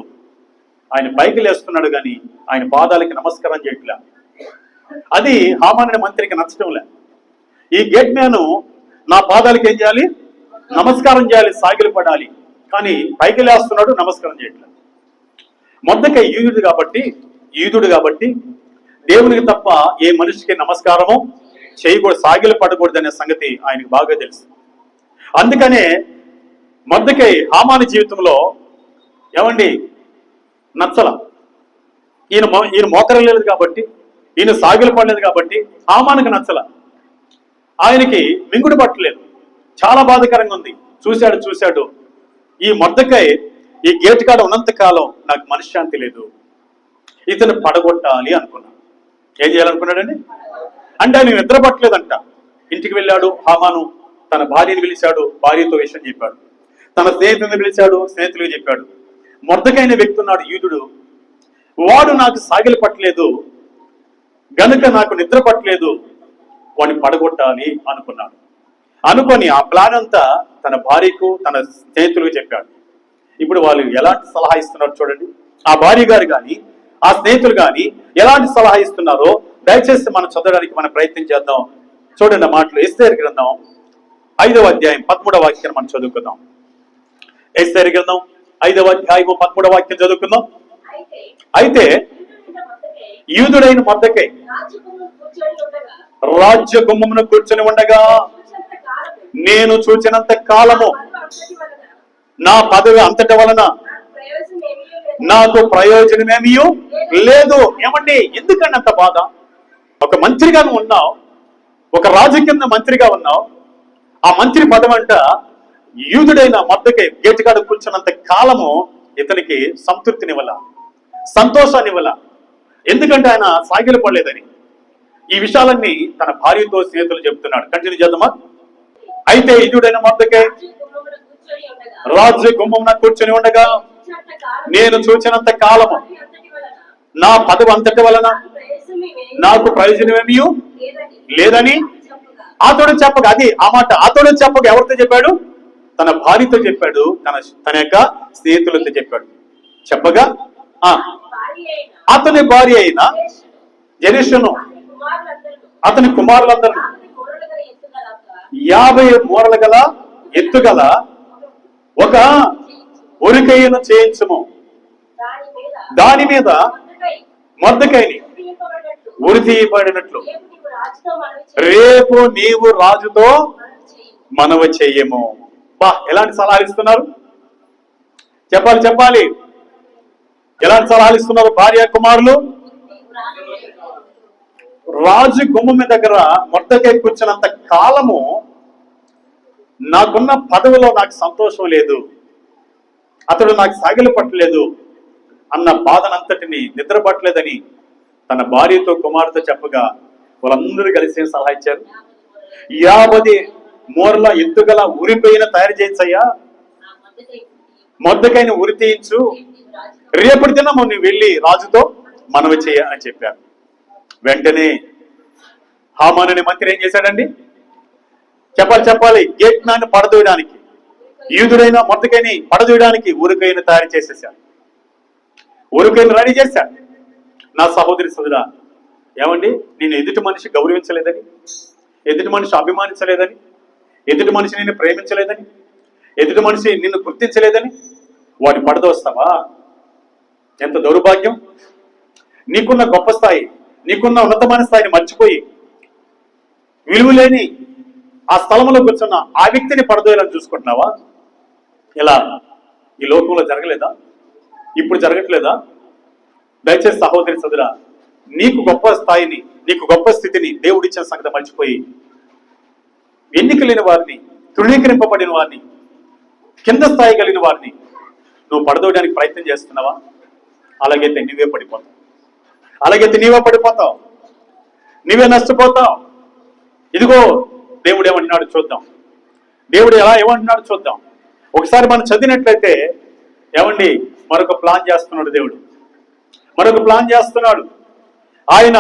ఆయన పైకి లేస్తున్నాడు, కానీ ఆయన పాదాలకి నమస్కారం చేయట్లే. అది హామాను మంత్రికి నచ్చడం లే. ఈ గేట్ మ్యాను నా పాదాలకి ఏం చేయాలి? నమస్కారం చేయాలి, సాగిలు పడాలి, కానీ పైకి లేస్తున్నాడు, నమస్కారం చేయట్లేదు. మొర్దెకై యూదుడు కాబట్టి దేవునికి తప్ప ఏ మనిషికి నమస్కారము చేయకూడదు, సాగిలు పడకూడదు అనే సంగతి ఆయనకు బాగా తెలుసు. అందుకనే మొర్దెకై హామాను జీవితంలో ఏమండి నచ్చల. ఈయన మోకరలేదు కాబట్టి, ఈయన సాగిలు పడలేదు కాబట్టి హామానుకి నచ్చల. ఆయనకి మింగుడు పట్టలేదు. చాలా బాధాకరంగా ఉంది. చూశాడు ఈ మొర్దెకై ఈ గేట్ కాడ ఉన్నంత కాలం నాకు మనశ్శాంతి లేదు, ఇతను పడగొట్టాలి అనుకున్నాడు. ఏం చేయాలనుకున్నాడండి? అంటే ఆయన నిద్ర పట్టలేదంట. ఇంటికి వెళ్ళాడు హామాను, తన భార్యని పిలిచాడు, భార్యతో విషయం చెప్పాడు. తన స్నేహితుని పిలిచాడు, స్నేహితులకు చెప్పాడు. మొర్దెకై అనే వ్యక్తి ఉన్నాడు, యూదుడు. వాడు నాకు సాగిలు పట్టలేదు గనుక నాకు నిద్ర పట్టలేదు, వాడిని పడగొట్టాలి అనుకున్నాడు. అనుకొని ఆ ప్లాన్ అంతా తన భార్యకు తన స్నేహితులకు చెప్పాడు. ఇప్పుడు వాళ్ళు ఎలాంటి సలహా ఇస్తున్నారు చూడండి. ఆ భార్య గారు కానీ ఆ స్నేహితులు కానీ ఎలాంటి సలహా ఇస్తున్నారో దయచేసి మనం చదవడానికి మనం ప్రయత్నం చేద్దాం. చూడండి ఆ మాటలు. ఎస్తేరు గ్రంథం 5వ అధ్యాయం 13వ వాక్యాన్ని మనం చదువుకుందాం. ఎస్తేరు గ్రంథం 5వ అధ్యాయం 13వ వాక్యం చదువుకుందాం. అయితే యూదుడైన మొర్దెకై రాజ్య గుమ్మమున కూర్చొని ఉండగా నేను చూచినంత కాలము నా పదవి అంతటి వలన నాకు ప్రయోజనమేమీ లేదు. ఏమండి, ఎందుకండి అంత బాధ? ఒక మంత్రిగా ఉన్నావు, ఒక రాజు కింద మంత్రిగా ఉన్నావు. ఆ మంత్రి పదవి అంట యూదుడైన మొర్దెకై గేటుకాడ కూర్చున్నంత కాలము ఇతనికి సంతృప్తినివ్వాల, సంతోషాన్నివ్వాల. ఎందుకంటే ఆయన సాగిలు పడలేదని. ఈ విషయాలన్నీ తన భార్యతో స్నేహితులు చెప్తున్నాడు. కంటిన్యూ చేద్దామా? అయితే యూదుడైన మొర్దెకై రాజు గుమ్మమున కూర్చొని ఉండగా నేను చూచినంత కాలము నా పదవి అంతటి వలన నాకు ప్రయోజనమేమీ లేదని అతడు చెప్పగా, అది ఆ మాట అతడు చెప్పగా ఎవరితో చెప్పాడు? తన భార్యతో చెప్పాడు, తన యొక్క స్నేహితులతో చెప్పాడు. చెప్పగా అతని భార్య అయిన జెరెషును అతని కుమారులందరూ 50 మూరలు గల ఎత్తుగల ఒక ఉరికయ్యను చేయించుము, దాని మీద మొర్దెకైని ఉరి తీయబడినట్లు రేపు నీవు రాజుతో మనవి చెయ్యము. బా, ఎలాంటి సలహాలు ఇస్తున్నారు? చెప్పాలి. ఎలాంటి సలహాలు ఇస్తున్నారు భార్య కుమారులు? రాజు గుమ్మం దగ్గర మొర్దెకై కూర్చున్నంత కాలము నాకున్న పదవిలో నాకు సంతోషం లేదు, అతడు నాకు సాగిల పట్టలేదు అన్న బాధనంతటిని, నిద్ర పట్టలేదని తన భార్యతో కుమారుతో చెప్పగా వాళ్ళందరూ కలిసి సలహా ఇచ్చారు. 50 మూరల ఎత్తుగల ఉరిపోయిన తయారు చేయించయ్యా, మొర్దెకైని ఉరి తీయించు, రేపటి దినం నువ్వు వెళ్ళి రాజుతో మనవి చేయ అని చెప్పారు. వెంటనే హామాను అనే మంత్రి ఏం చేశాడండి? చెప్పాలి. గేట్ మ్యాన్ పడదోయడానికి, యూదుడైన మొర్దెకైని పడదోయడానికి ఉరికైన తయారు చేసేసాడు, ఉరికైన రెడీ చేశాడు. నా సహోదరి సోదరా, ఏమండి, నేను ఎదుటి మనిషి గౌరవించలేదని, ఎదుటి మనిషి అభిమానించలేదని, ఎదుటి మనిషి నిన్ను ప్రేమించలేదని, ఎదుటి మనిషి నిన్ను గుర్తించలేదని వాడిని పడదోస్తావా? ఎంత దౌర్భాగ్యం! నీకున్న గొప్ప స్థాయి, నీకున్న ఉన్నతమైన స్థాయిని మర్చిపోయి విలువలేని ఆ స్థలంలో కూర్చున్న ఆ వ్యక్తిని పడదోయాలని చూసుకుంటున్నావా? ఇలా ఈ లోకంలో జరగలేదా? ఇప్పుడు జరగట్లేదా? దయచేసి సహోదరి సోదరా, నీకు గొప్ప స్థాయిని, నీకు గొప్ప స్థితిని దేవుడిచ్చిన సంగతి మర్చిపోయి ఎన్నిక లేని వారిని, తృణీకరింపబడిన వారిని, కింద స్థాయి కలిగిన వారిని నువ్వు పడదోయడానికి ప్రయత్నం చేస్తున్నావా? అలాగైతే నీవే పడిపోతావు, నీవే నష్టపోతావు. ఇదిగో దేవుడు ఏమంటున్నాడు చూద్దాం. దేవుడు ఏమంటున్నాడు చూద్దాం. ఒకసారి మనం చదివినట్లయితే ఏమండి, మరొక ప్లాన్ చేస్తున్నాడు దేవుడు, మరొక ప్లాన్ చేస్తున్నాడు. ఆయన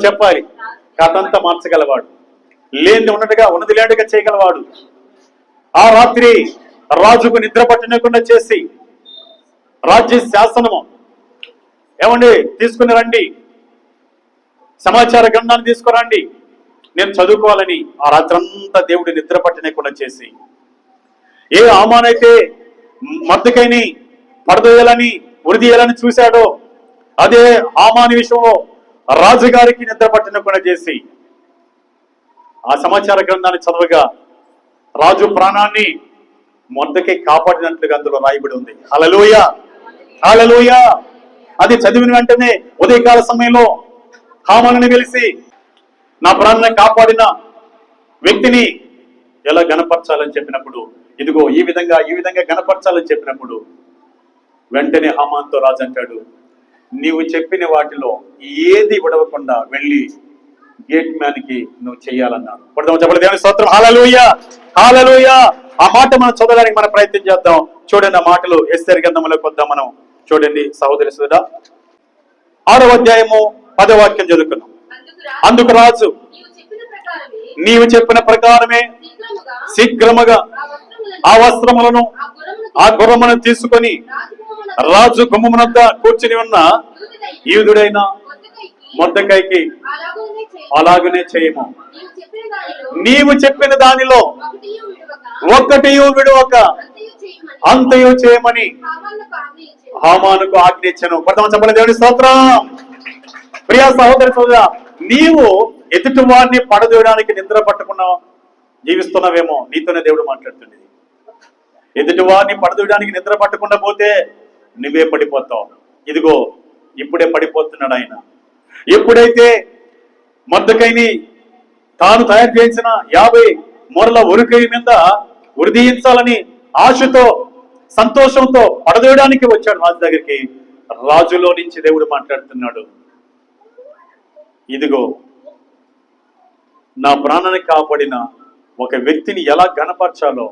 చెప్పాలి కథంతా మార్చగలవాడు, లేని ఉన్నట్టుగా ఉన్నది లేటుగా చేయగలవాడు. ఆ రాత్రి రాజుకు నిద్ర పట్టనకుండా చేసి రాజ్య శాసనము ఏమండి తీసుకుని రండి, సమాచార గ్రంథాన్ని తీసుకురండి, నేను చదువుకోవాలని ఆ రాత్రంతా దేవుడి నిద్ర పట్టనకుండా చేసి, ఏ హామానైతే మొర్దెకైని పడదోయాలని ఉరిదీయాలని చూశాడో అదే హామాను విషయంలో రాజుగారికి నిద్ర పట్టనకుండా చేసి ఆ సమాచార గ్రంథాన్ని చదవగా రాజు ప్రాణాన్ని మొర్దెకై కాపాడినట్లుగా అందులో రాయబడి ఉంది. హల్లెలూయా. అది చదివిన వెంటనే ఉదయకాల సమయంలో హామానుని వెలిసి నా ప్రాణాన్ని కాపాడిన వ్యక్తిని ఎలా గణపరచాలని చెప్పినప్పుడు, ఇదిగో ఈ విధంగా గణపరచాలని చెప్పినప్పుడు వెంటనే హామాన్తో రాజు అంటాడు, నీవు చెప్పిన వాటిలో ఏది విడవకుండా వెళ్ళి గేట్ మ్యాన్ కి నువ్వు చెయ్యాలన్నాడు. చెప్పండి దేవుని స్తోత్రం. హల్లెలూయా. ఆ మాట మనం చదవడానికి మనం ప్రయత్నం చేద్దాం. చూడండి ఆ మాటలు ఎస్తేరు గ్రంథంలోకి వద్దాం మనం. చూడండి సహోదరి సోదరా, 6వ అధ్యాయము 10వ వాక్యం చదువుకున్నాం. అందుకు రాజు, నీవు చెప్పిన ప్రకారమే శీఘ్రముగా ఆ వస్త్రములను ఆ గుర్రమును తీసుకొని రాజు గుమ్మమునొద్ద కూర్చుని ఉన్న యూదుడైన మొర్దెకైకి అలాగనే చేయము. నీవు చెప్పిన దానిలో ఒక్కటియు విడువక అంతయు చేయమని హామానుకు ఆజ్ఞించెను. చెప్పండి దేవుని స్తోత్రం. ప్రియ సహోదరి సోదరా, నీవు ఎదుటి వారిని పడదోయడానికి నిద్ర పట్టకుండా జీవిస్తున్నావేమో, నీతోనే దేవుడు మాట్లాడుతుంది. ఎదుటి వారిని పడదోయడానికి నిద్ర పట్టకుండా పోతే నువ్వే పడిపోతావు. ఇదిగో ఇప్పుడే పడిపోతున్నాడు ఆయన. ఎప్పుడైతే మొర్దెకైని తాను తయారు చేసిన 50 మూరల ఉరికై మీద ఉరిదీయించాలని ఆశతో సంతోషంతో పడదోయడానికి వచ్చాడు రాజు దగ్గరికి. రాజులో నుంచి దేవుడు మాట్లాడుతున్నాడు, ఇదిగో నా ప్రాణాన్ని కాపాడిన ఒక వ్యక్తిని ఎలా గణపరచాలో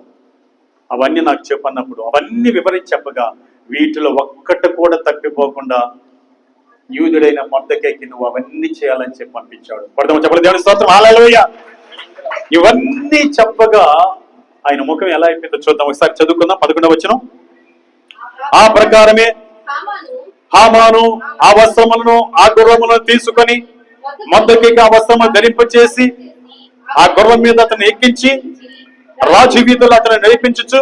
అవన్నీ నాకు చెప్పన్నప్పుడు అవన్నీ వివరించి చెప్పగా వీటిలో ఒక్కటి కూడా తప్పిపోకుండా యూదుడైన మొర్దెకైకి నువ్వు అవన్నీ చేయాలని చెప్పి పంపించాడు. చెప్పండి దేవుని స్తోత్రం. హల్లెలూయా. ఇవన్నీ చెప్పగా ఆయన ముఖం ఎలా అయిపోయిందో చూద్దాం. ఒకసారి చదువుకుందాం. 11వ వచనం. ఆ ప్రకారమే హామాను ఆ వస్త్రములను ఆ గుర్రములను తీసుకొని మొర్దెకైకి ఆ వస్త్రము ధరింపచేసి ఆ గుర్రం మీద అతను ఎక్కించి రాజు వీధులు అతను నడిపించుచు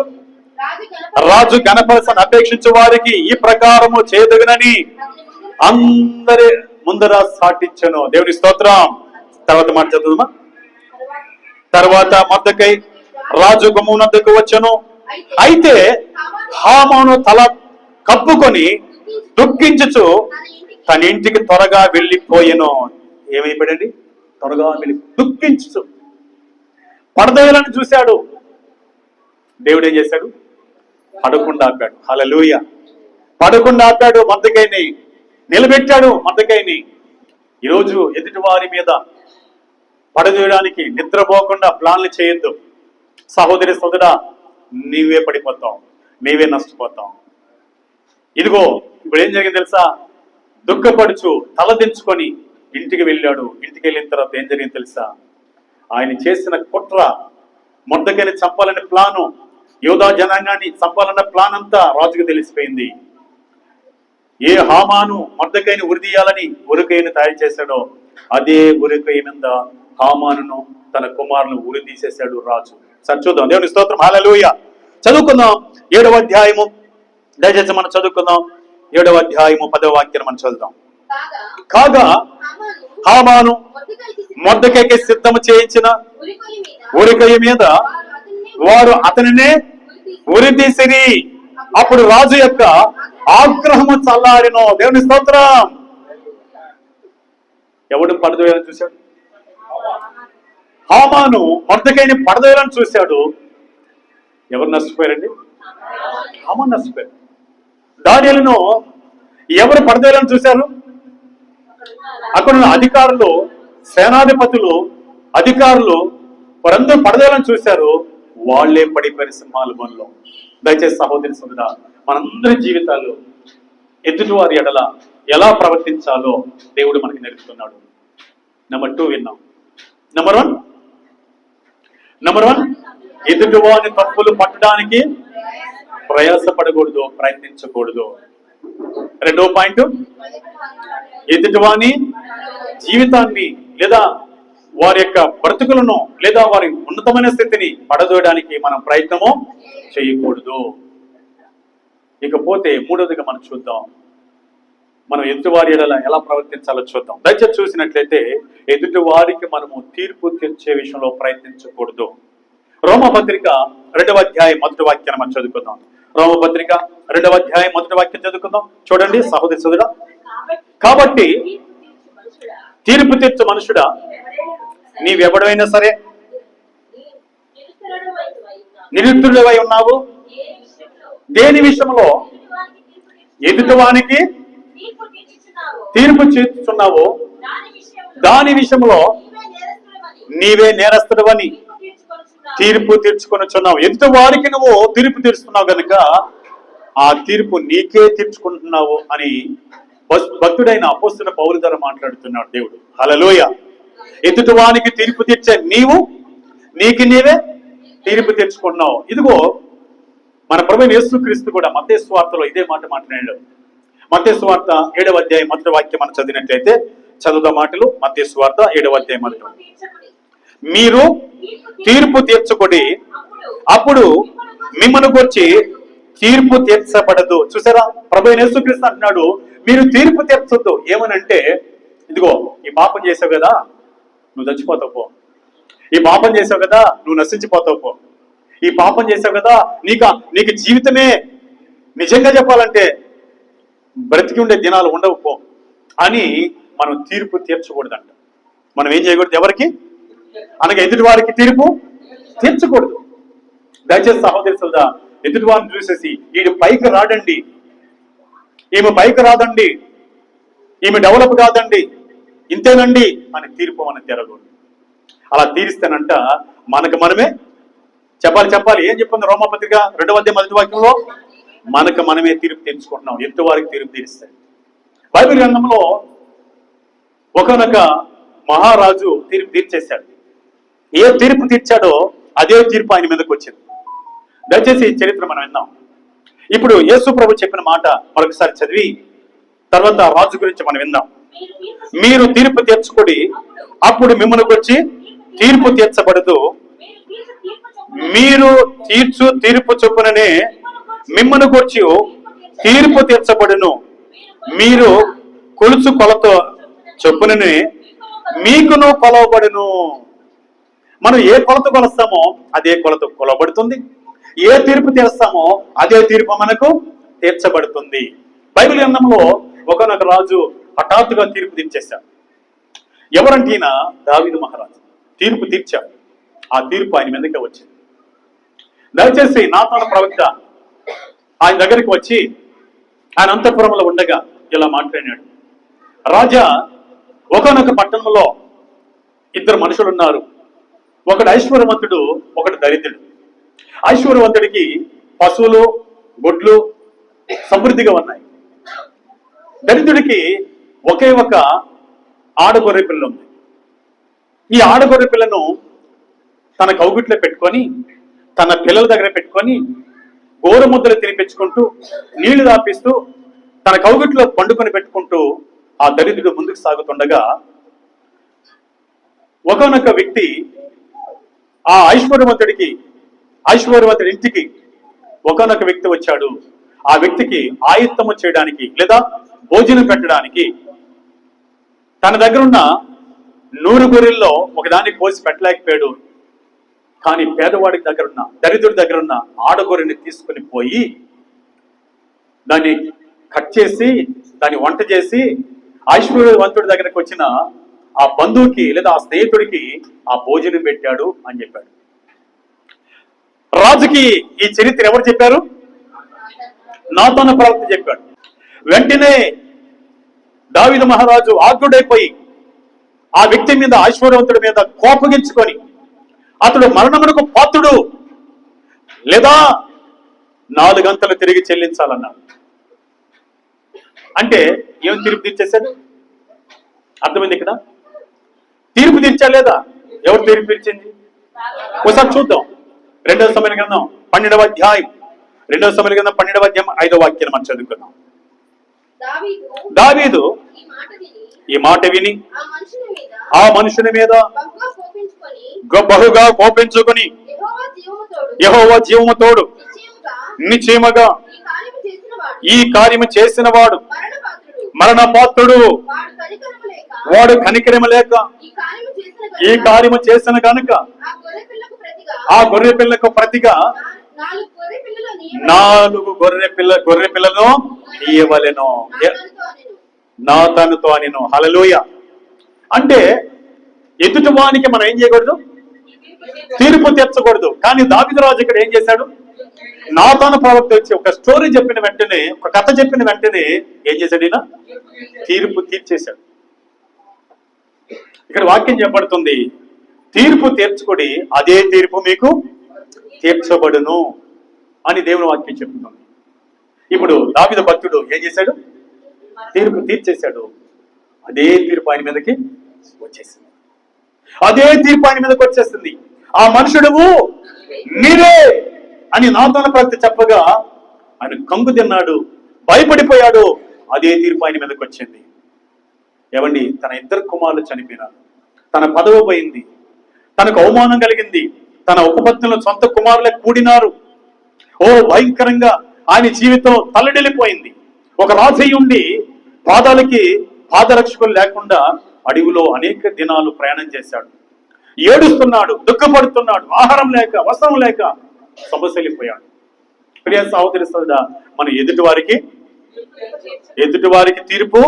రాజు గణపరసను అపేక్షించు వారికి ఈ ప్రకారము చేయదగినని అందరి ముందర సాటించను. దేవుని స్తోత్రం. తర్వాత మాట చదువుమా. తర్వాత మొర్దెకై రాజు గుమ్మమునొద్దకు వచ్చెను. అయితే హామాను తల కప్పుకొని దుఃఖించుచు తన ఇంటికి త్వరగా వెళ్ళిపోయెను. ఏమైపోయాడండి? త్వరగా వెళ్ళి దుఃఖించుచు పడదోయలను చూశాడు. దేవుడు ఏం చేశాడు? పడకుండా ఆపాడు. హల్లెలూయా. పడకుండా ఆపాడు. మొర్దెకైని నిలబెట్టాడు. మొర్దెకైని ఈరోజు ఎదుటి వారి మీద పడదోయడానికి నిద్రపోకుండా ప్లాన్లు చేయొద్దు. సహోదరి సోదరా, నీవే పడిపోతావు, నీవే నష్టపోతావు. ఇదిగో ఇప్పుడు ఏం జరిగింది తెలుసా? దుఃఖపడుచు తలదించుకొని ఇంటికి వెళ్ళాడు. ఇంటికి వెళ్ళిన తర్వాత ఏం జరిగింది తెలుసా? ఆయన చేసిన కుట్ర, మొర్దెకైని చంపాలనే ప్లాను, యూదా జనాంగాన్ని చంపాలన్న ప్లాన్ అంతా రాజుకు తెలిసిపోయింది. ఏ హామాను మొర్దెకైని ఉరిదీయాలని ఉరికైని తయారు చేశాడో అదే ఉరికై మీద హామానును తన కుమారులను ఉరి తీసేశాడు రాజు. సరే చూద్దాం. దేవుని స్తోత్రం. హల్లెలూయా. చదువుకుందాం 7వ అధ్యాయము. దయచేసి మనం చదువుకుందాం. 7వ అధ్యాయము 10వ వాక్యం మనం చదువుదాం. కాగా హామాను మొర్దెకైకి సిద్ధము చేయించిన ఉరికొయ్య మీద వారు అతనినే ఉరి తీసిరి. అప్పుడు రాజు యొక్క ఆగ్రహము చల్లారినో. దేవుని స్తోత్రం. ఎవడు పడదోయాలని చూశాడు? హామాను మొర్దెకైని పడదోయాలని చూశాడు. ఎవరు నష్టపోయారండి? హామాను నష్టపోయారు. దానియేలును ఎవరు పడదోయాలని చూశారు? అక్కడ ఉన్న అధికారులు, సేనాధిపతులు, అధికారులు వారందరూ పడదోయాలని చూశారు. వాళ్లే పడిపోయారు సింహాల బొనలో. దయచేసి సహోదరి సోదరా, మనందరి జీవితాలు ఎదుటివారి ఎడల ఎలా ప్రవర్తించాలో దేవుడు మనకి నేర్పుతున్నాడు. నెంబర్ 2 విన్నాం. నెంబర్ 1 ఎదుటివాని తప్పులు పట్టడానికి ప్రయాసపడకూడదు, ప్రయత్నించకూడదు. 2వ పాయింట్, ఎదుటివాని జీవితాన్ని లేదా వారి యొక్క బ్రతుకులను లేదా వారి ఉన్నతమైన స్థితిని పడదోయడానికి మనం ప్రయత్నము చేయకూడదు. ఇకపోతే 3వదిగా మనం చూద్దాం. మనం ఎదుటివారి ఎడల ఎలా ప్రవర్తించాలో చూద్దాం. దయచేసి చూసినట్లయితే ఎదుటి వారికి మనము తీర్పు తీర్చే విషయంలో ప్రయత్నించకూడదు. రోమపత్రిక 2వ అధ్యాయం 1వ వాక్యాన్ని మనం చదువుకుందాం. రోమపత్రిక 2వ అధ్యాయం 1వ వాక్యం చదువుకుందాం. చూడండి సహోదరి సోదరా. కాబట్టి తీర్పు తీర్చు మనుషుడా, నీవెవడైనా సరే నిరుద్ధుడవై ఉన్నావు. దేని విషయంలో ఎదుటివానికి తీర్పు తీర్చుచున్నావో దాని విషయంలో నీవే నేరస్తుడవని తీర్పు తీర్చుకొనుచున్నావు. ఎదుటి వారికి నువ్వు తీర్పు తీర్చుకున్నావు కనుక ఆ తీర్పు నీకే తీర్చుకుంటున్నావు అని భక్తుడైన అపోస్తలుడైన పౌలు ద్వారా మాట్లాడుతున్నాడు దేవుడు. హల్లెలూయా. ఎదుటి వానికి తీర్పు తీర్చే నీవు నీకు నీవే తీర్పు తీర్చుకుంటున్నావు. ఇదిగో మన ప్రభువైన యేసుక్రీస్తు కూడా మత్తయి సువార్తలో ఇదే మాట మాట్లాడాడు. మత్తయి సువార్త 7వ అధ్యాయం 1వ వాక్యం మనం చదివినట్లయితే చదువుదాం మాటలు. మత్తయి సువార్త 7వ అధ్యాయం 1. మీరు తీర్పు తీర్చుకొని అప్పుడు మిమ్మల్ని గురించి తీర్పు తీర్చబడదు. చూసారా, ప్రభువైన యేసుక్రీస్తు అంటున్నాడు మీరు తీర్పు తీర్చొద్దు. ఏమనంటే ఇదిగో ఈ పాపం చేసావు కదా నువ్వు చచ్చిపోతావు పో, ఈ పాపం చేసావు కదా నువ్వు నశించిపోతావు పో, ఈ పాపం చేసావు కదా నీకు జీవితమే నిజంగా చెప్పాలంటే బ్రతికి ఉండే దినాలు ఉండవు పో అని మనం తీర్పు తీర్చకూడదంట. మనం ఏం చేయకూడదు? ఎవరికి అనగా ఎదుటి వారికి తీర్పు తీర్చకూడదు. దయచేసి సహోదరి సోదరా, ఎదుటి వారిని చూసేసి ఈయన పైకి రాడండి, ఈమె పైకి రాదండి, ఈమె డెవలప్ కాదండి, ఇంతేనండి అని తీర్పు మనం తీరకూడదు. అలా తీరిస్తేనంట మనకు మనమే చెప్పాలి. ఏం చెప్పింది రోమపత్రిక 2వ అధ్యాయం 1వ వాక్యంలో? మనకు మనమే తీర్పు తీర్చుకుంటున్నాం. ఎదుటి వారికి తీర్పు తీరుస్తాయి. బైబిల్ గ్రంథంలో ఒకనొక మహారాజు తీర్పు తీర్చేశాడు. ఏ తీర్పు తీర్చాడో అదే తీర్పు ఆయన మీదకి వచ్చింది. దయచేసి ఈ చరిత్ర మనం విన్నాం. ఇప్పుడు యేసు ప్రభు చెప్పిన మాట మరొకసారి చదివి తర్వాత రాజు గురించి మనం విందాం. మీరు తీర్పు తీర్చుకొని అప్పుడు మిమ్మల్ని వచ్చి తీర్పు తీర్చబడదు. మీరు తీర్పు చొప్పుననే మిమ్మల్ని వచ్చి తీర్పు తీర్చబడును. మీరు కొలుచు కొలత చొప్పుననే మీకును కొలవబడును. మనం ఏ కొలత కొలుస్తామో అదే కొలత కొలవబడుతుంది. ఏ తీర్పు తీర్స్తామో అదే తీర్పు మనకు తీర్చబడుతుంది. బైబిల్ గ్రంథంలో ఒకనొక రాజు హఠాత్తుగా తీర్పు తీర్చేశాడు. ఎవరంటే దావీదు మహారాజు తీర్పు తీర్చాడు. ఆ తీర్పు ఆయన మీదకే వచ్చింది. దయచేసి నాతాను ప్రవక్త ఆయన దగ్గరికి వచ్చి ఆయన అంతఃపురంలో ఉండగా ఇలా మాట్లాడినాడు. రాజా, ఒకనొక పట్టణంలో ఇద్దరు మనుషులు ఉన్నారు. ఒకడు ఐశ్వర్యవంతుడు, ఒకడు దరిద్రుడు. ఐశ్వర్యవంతుడికి పశువులు గొడ్లు సమృద్ధిగా ఉన్నాయి. దరిద్రుడికి ఒకే ఒక ఆడగొర్రె పిల్ల ఉంది. ఈ ఆడగొర్రె పిల్లను తన కౌగిట్లో పెట్టుకొని తన పిల్లల దగ్గర పెట్టుకొని గోరుముద్దలు తినిపించుకుంటూ నీళ్లు దాపిస్తూ తన కౌగిట్లో పండుకొని పెట్టుకుంటూ ఆ దరిద్రుడు ముందుకు సాగుతుండగా ఒకనొక వ్యక్తి ఆ ఐశ్వర్యవంతుడి ఇంటికి ఒకనొక వ్యక్తి వచ్చాడు. ఆ వ్యక్తికి ఆయుత్తము చేయడానికి లేదా భోజనం పెట్టడానికి తన దగ్గరున్న 100 గొర్రెల్లో ఒకదాన్ని కోసి పెట్టలేకపోయాడు. కానీ పేదవాడికి దగ్గరున్న దరిద్రుడి దగ్గరున్న ఆడగొర్రెని తీసుకుని పోయి దాన్ని కట్ చేసి దాన్ని వంట చేసి ఐశ్వర్యవంతుడి దగ్గరకు వచ్చిన ఆ బంధువుకి లేదా ఆ స్నేహితుడికి ఆ భోజనం పెట్టాడు అని చెప్పాడు. రాజుకి ఈ చరిత్ర ఎవరు చెప్పారు? నాతాను ప్రవక్త చెప్పాడు. వెంటనే దావీదు మహారాజు ఆగ్రుడైపోయి ఆ వ్యక్తి మీద ఐశ్వర్యవంతుడి మీద కోపగించుకొని అతడు మరణమునకు పాత్రుడు లేదా 4 గంటలు తిరిగి చెల్లించాలన్నాడు. అంటే ఏం తీర్పు తీర్చేశాడు? అర్థమైంది ఇక్కడ. తీర్పు తీర్చా లేదా? ఎవరు తీర్పు తీర్చింది? ఒకసారి చూద్దాం. 2వ సమూయేలు గ్రంథం 12వ అధ్యాయం 2వ సమూయేలు గ్రంథం 12వ అధ్యాయం 5వ వాక్యాన్ని మనం చదువుకున్నాం. దావీదు ఈ మాట విని ఆ మనుషుని మీద బహుగా కోపించుకొని యెహోవా జీవము తోడు నిశ్చయముగా ఈ కార్యము చేసిన వాడు మరణపాత్రుడు. వాడు కనికరము లేక ఈ కార్యము చేసిన కనుక ఆ గొర్రె పిల్లకు ప్రతిగా 4 గొర్రె పిల్లను ఇయ్యవలెను. నాతానుతో అనెను. హల్లెలూయా. అంటే ఎదుటివానికి మనం ఏం చేయకూడదు? తీర్పు తీర్చకూడదు. కానీ దావీదు రాజు ఇక్కడ ఏం చేశాడు? నాతాను ప్రవక్త వచ్చి ఒక స్టోరీ చెప్పిన వెంటనే, ఒక కథ చెప్పిన వెంటనే ఏం చేశాడు? ఈయన తీర్పు తీర్చేశాడు. ఇక్కడ వాక్యం చెప్పబడుతుంది, తీర్పు తీర్చుకొని అదే తీర్పు మీకు తీర్చబడును అని దేవుని వాక్యం చెప్తుంది. ఇప్పుడు దావీదు భక్తుడు ఏం చేశాడు? తీర్పు తీర్చేశాడు. అదే తీర్పు ఆయన మీదకి వచ్చేసింది. అదే తీర్పు ఆయన మీదకి వచ్చేస్తుంది. ఆ మనుషుడు మీరే అని నాతాను ప్రవక్త చెప్పగా ఆయన కంగు తిన్నాడు, భయపడిపోయాడు. అదే తీర్పు ఆయన మీదకి వచ్చింది. ఏమండి, తన 2 కుమారులు చనిపోయినారు, తన పదవి పోయింది, తనకు అవమానం కలిగింది, తన ఉపపత్నులు సొంత కుమారులే కూడినారు. ఓ భయంకరంగా ఆయన జీవితం తల్లడిల్లిపోయింది. ఒక రాజయ్య ఉండి పాదరక్షకులు లేకుండా అడవిలో అనేక దినాలు ప్రయాణం చేశాడు. ఏడుస్తున్నాడు, దుఃఖపడుతున్నాడు, ఆహారం లేక వస్త్రం లేక సమస్యలిపోయాడు. ప్రియ సహోదరి సోదరా, మన ఎదుటివారికి తీర్పు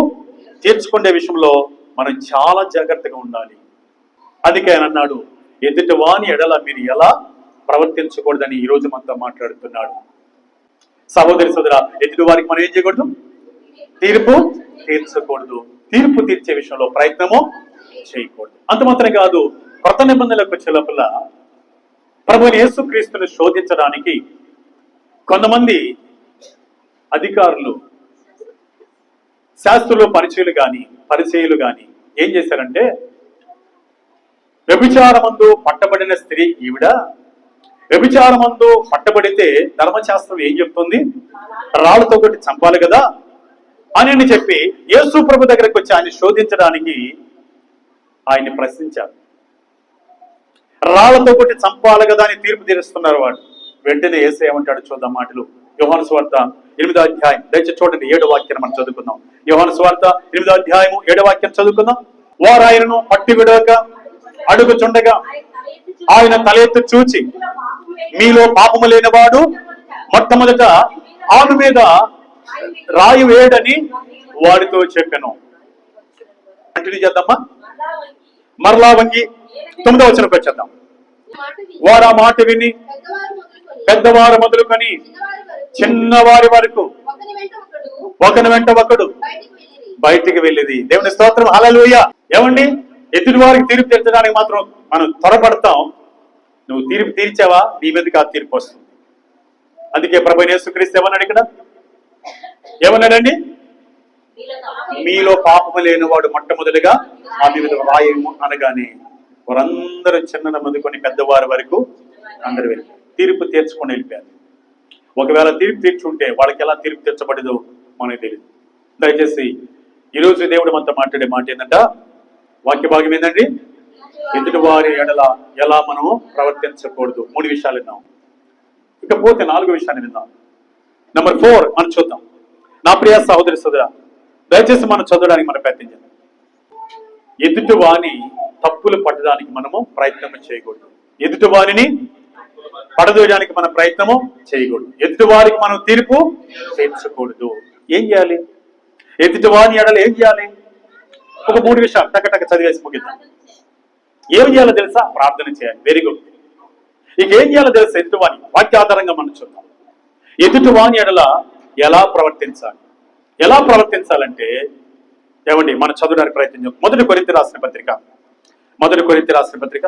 తీర్చుకునే విషయంలో మనం చాలా జాగ్రత్తగా ఉండాలి. అందుకే ఆయన అన్నాడు, ఎదుటివాని ఎడల మీరు ఎలా ప్రవర్తించకూడదని ఈ రోజు మనతో మాట్లాడుతున్నాడు. సహోదరి సోదరా, ఎదుటివారికి మనం ఏం చేయకూడదు? తీర్పు తీర్చకూడదు. తీర్పు తీర్చే విషయంలో ప్రయత్నము చేయకూడదు. అంత మాత్రం కాదు, కొత్త నిబంధనలకు వచ్చే లోపల ప్రభువైన యేసుక్రీస్తును శోధించడానికి కొంతమంది అధికారులు, శాస్త్రులు, పరిచయులు గాని ఏం చేశారంటే, వ్యభిచారమందు పట్టబడిన స్త్రీ ఈవిడ, వ్యభిచారమందు పట్టబడితే ధర్మశాస్త్రం ఏం చెప్తుంది? రాళ్లతో కొట్టి చంపాలి కదా. అని చెప్పి యేసు ప్రభు దగ్గరకు వచ్చి ఆయన శోధించడానికి ఆయన్ని ప్రశ్నించారు. రాళ్లతో కొట్టి చంపాలి కదా అని తీర్పు తీరుస్తున్నారు వాడు. వెంటనే యేసు ఏమంటాడు చూద్దాం మాటలు. యోహాను సువార్త 8వ అధ్యాయం దయచేసి చూడండి 7వ వాక్యాన్ని మనం చదువుకుందాం. యోహాను సువార్త 8వ అధ్యాయము 7వ వాక్యం చదువుకుందాం. వారు ఆయనను పట్టి విడవక అడుగుచుండగా ఆయన తల ఎత్తి చూచి, మీలో పాపము లేనివాడు మొట్టమొదట ఆమె మీద రాయి వేయడని వాడితో చెప్పాను. కంటిన్యూ చేద్దామా? మరలా వంగి 9వ వచనంకి వచ్చేద్దాం. వారు ఆ మాట విని పెద్దవారు మొదలుకొని చిన్నవారి వరకు ఒకని వెంట ఒకడు బయటికి వెళ్ళేది. దేవుని స్తోత్రం, హల్లెలూయా. ఏమండి, ఎదుటి వారికి తీర్పు తీర్చడానికి మాత్రం మనం త్వరపడతాం. నువ్వు తీర్పు తీర్చావా, నీ మీదకి ఆ తీర్పు వస్తుంది. అందుకే ప్రభువైన యేసుక్రీస్తు ఏమన్నాడు ఇక్కడ? ఏమన్నాడండి? మీలో పాపము లేని వాడు మొట్టమొదటిగా ఆమె మీద రాయము అనగానే వారందరూ చిన్న మొదలుకొని పెద్దవారి వరకు అందరు వెళ్ళి తీర్పు తీర్చుకొని వెళ్ళిపోయారు. ఒకవేళ తీర్పు తీర్చుంటే వాళ్ళకి ఎలా తీర్పు తీర్చబడదో మనకు తెలియదు. దయచేసి ఈరోజు దేవుడు మనతో మాట్లాడే మాట ఏంటంట, వాక్య భాగం ఏంటండి? ఎదుటి వారి ఎడల ఎలా మనము ప్రవర్తించకూడదు. 3 విషయాలు విన్నాం. ఇకపోతే 4వ విషయాన్ని విన్నాం. నెంబర్ 4 మనం చూద్దాం. నా ప్రియ సహోదరి సోదరా, దయచేసి మనం చదవడానికి మనం ప్రయత్నించాం. ఎదుటి వాని తప్పులు పట్టడానికి మనము ప్రయత్నం చేయకూడదు. ఎదుటి వారిని పడదోయడానికి మన ప్రయత్నము చేయకూడదు. ఎదుటి వారికి మనం తీర్పు తీర్చకూడదు. ఏం చేయాలి? ఎదుటి వారిని ఎడల ఏం చేయాలి? ఒక 3 విషయాలు టక చదివేసి ముగిద్దాం. ఏం చేయాలో తెలుసా? ప్రార్థన చేయాలి. Very good. ఇక ఏం చేయాలో తెలుసా? ఎదుటి వాణి వాక్యాధారంగా మనం చూద్దాం. ఎదుటి వాని ఎడల ఎలా ప్రవర్తించాలి? ఎలా ప్రవర్తించాలంటే ఏమండి, మనం చదవడానికి ప్రయత్నించాం. 1 కొరింథీ రాసిన పత్రిక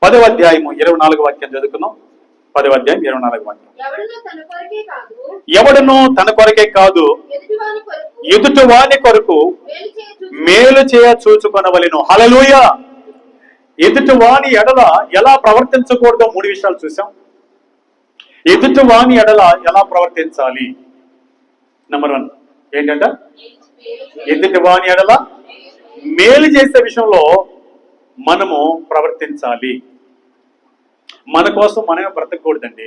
10వ అధ్యాయము 24వ వాక్యం చదువుకుందాం. 10వ అధ్యాయం 24వ వాక్యం. ఎవడనో తన కొరకే కాదు ఎదుటి వాని కొరకు మేలు చేయ చూచుకొనవలెను. హల్లెలూయా. ఎదుటి వాని ఎడల ఎలా ప్రవర్తించకూడదో 3 విషయాలు చూసాం. ఎదుటి వాని ఎడల ఎలా ప్రవర్తించాలి? నెంబర్ 1 ఏంటంట? ఎదుటి వాని ఎడల మేలు చేసే విషయంలో మనము ప్రవర్తించాలి. మన కోసం మనమే బ్రతకూడదండి.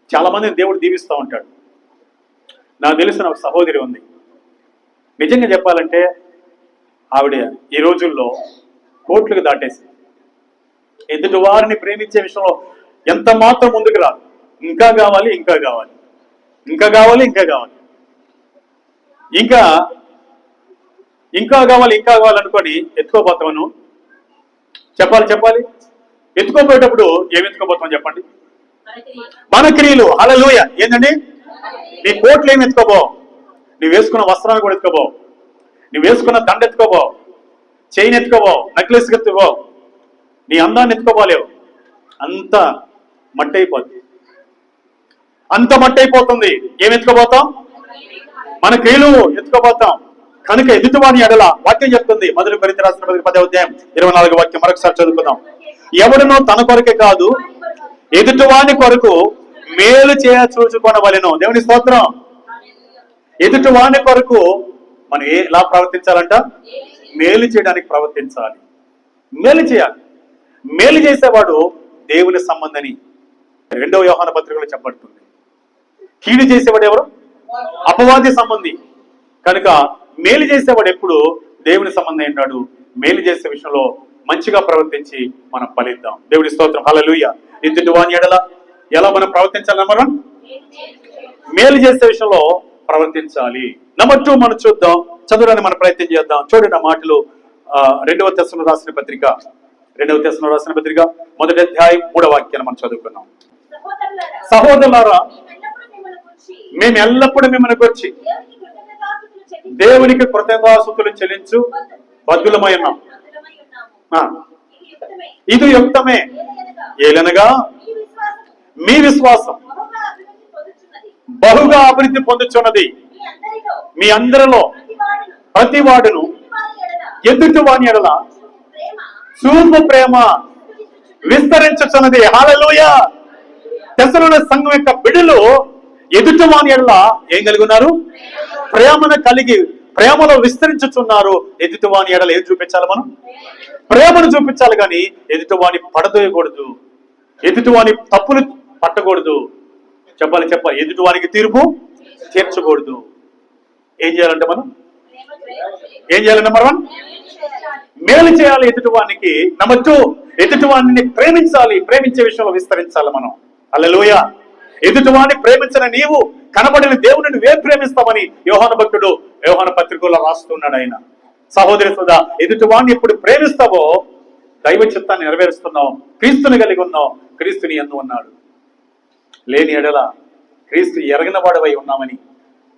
చాలా మందిని దేవుడు దీవిస్తూ ఉంటాడు. నాకు తెలిసిన ఒక సహోదరి ఉంది. నిజంగా చెప్పాలంటే ఆవిడ ఈ రోజుల్లో కోట్లకు దాటేసి ఎదుటి వారిని ప్రేమించే విషయంలో ఎంత మాత్రం ముందుకు రాదు. ఇంకా కావాలి, ఇంకా కావాలి, ఇంకా కావాలి, ఇంకా కావాలి, ఇంకా ఇంకా కావాలి, ఇంకా కావాలనుకొని ఎత్తుకోపోతామను. చెప్పాలి. ఎత్తుకోపోయేటప్పుడు ఏమి ఎత్తుకోపోతాం చెప్పండి? మన క్రియలు. హల్లెలూయా. ఏంటండి? నీ కోట్లు ఏమి ఎత్తుకోబో, నువ్వు వేసుకున్న వస్త్రాన్ని కూడా ఎత్తుకోబో, నువ్వు వేసుకున్న దండ ఎత్తుకోబో, చైన్ ఎత్తుకోబో, నెక్లెస్ ఎత్తుకోబో, నీ అందాన్ని ఎత్తుకోబోలేవు. అంత మట్టి అయిపోతుంది. అంత మట్టి అయిపోతుంది. ఏమి ఎత్తుకోబోతాం? మన క్రియలు ఎత్తుకోబోతాం. కనుక ఎదుటివాని ఎడల వాక్యం చెప్తుంది. 1 కొరింథీ రాసిన పత్రిక 10వ అధ్యాయం 24వ వాక్యం మరొకసారి చదువుకుందాం. ఎవడనో తన కొరకే కాదు ఎదుటివాని కొరకు మేలు చేయ చూచుకొనవలెను. దేవుని స్తోత్రం. ఎదుటివాని కొరకు మనం ఎలా ప్రవర్తించాలంట? మేలు చేయడానికి ప్రవర్తించాలి. మేలు చేయాలి. మేలు చేసేవాడు దేవుని సంబంధని 2వ యోహాను పత్రికలో చెప్పబడుతుంది. కీడు చేసేవాడు ఎవరు? అపవాది సంబంధి. కనుక మేలు చేసేవాడు ఎప్పుడు దేవుని సంబంధం ఏంటాడు. మేలు చేసే విషయంలో మంచిగా ప్రవర్తించి మనం ఫలిద్దాం. దేవుని స్తోత్రం. హల్లెలూయా. ఎదుటి వాని ఎడల ఎలా మనం ప్రవర్తించాలి? నెంబర్ 1 మేలు చేసే విషయంలో ప్రవర్తించాలి. నెంబర్ 2 మనం చూద్దాం, చదవడానికి మనం ప్రయత్నం చేద్దాం. చూడండి ఆ మాటలు 2వ తెస్సలోనికీయులకు రాసిన పత్రిక 1వ అధ్యాయం 3వ వాక్యాన్ని మనం చదువుకున్నాం. సహోదరులారా, మేము ఎల్లప్పుడూ మిమ్మల్ని గురించి దేవునికి కృతజ్ఞతాస్తుతులు చెల్లించు బద్ధులమై ఉన్నాం. ఇది యుక్తమే. ఏలనగా మీ విశ్వాసం బహుగా అభివృద్ధి పొందుచున్నది. మీ అందరిలో ప్రతి వాడును ఎదుటి వాని ఎడల చూపు ప్రేమ విస్తరించుచున్నది. హల్లెలూయా. తెస్సలోనిక సంఘం యొక్క బిడ్డలు ఎదుటి వాని ఎడల ఏం కలిగి ఉన్నారు? ప్రేమను కలిగి ప్రేమలో విస్తరించుతున్నారు. ఎదుటివాని ఎడల ఏం చూపించాలి? మనం ప్రేమను చూపించాలి, కానీ ఎదుటివాని పడదోయకూడదు, ఎదుటివాని తప్పులు పట్టకూడదు. చెప్పాలి, ఎదుటివానికి తీర్పు తీర్చకూడదు. ఏం చేయాలంటే మనం నెంబర్ 1 మేలు చేయాలి ఎదుటివానికి. నెంబర్ 2 ఎదుటివాడిని ప్రేమించాలి, ప్రేమించే విషయంలో విస్తరించాలి మనం. హల్లెలూయా. ఎదుటివాడిని ప్రేమించిన నీవు కనబడిన దేవుని నువ్వే ప్రేమిస్తామని యోహాను భక్తుడు యోహాను పత్రికలో రాస్తున్నాడు. ఆయన సహోదరి సుధా, ఎదుటివాడిని ఎప్పుడు ప్రేమిస్తావో దైవ చిత్తాన్ని నెరవేరుస్తున్నావు, క్రీస్తుని కలిగి ఉన్నావు, క్రీస్తుని యందు ఉన్నాడు. లేని ఎడల క్రీస్తు ఎరగిన వాడవై ఉన్నామని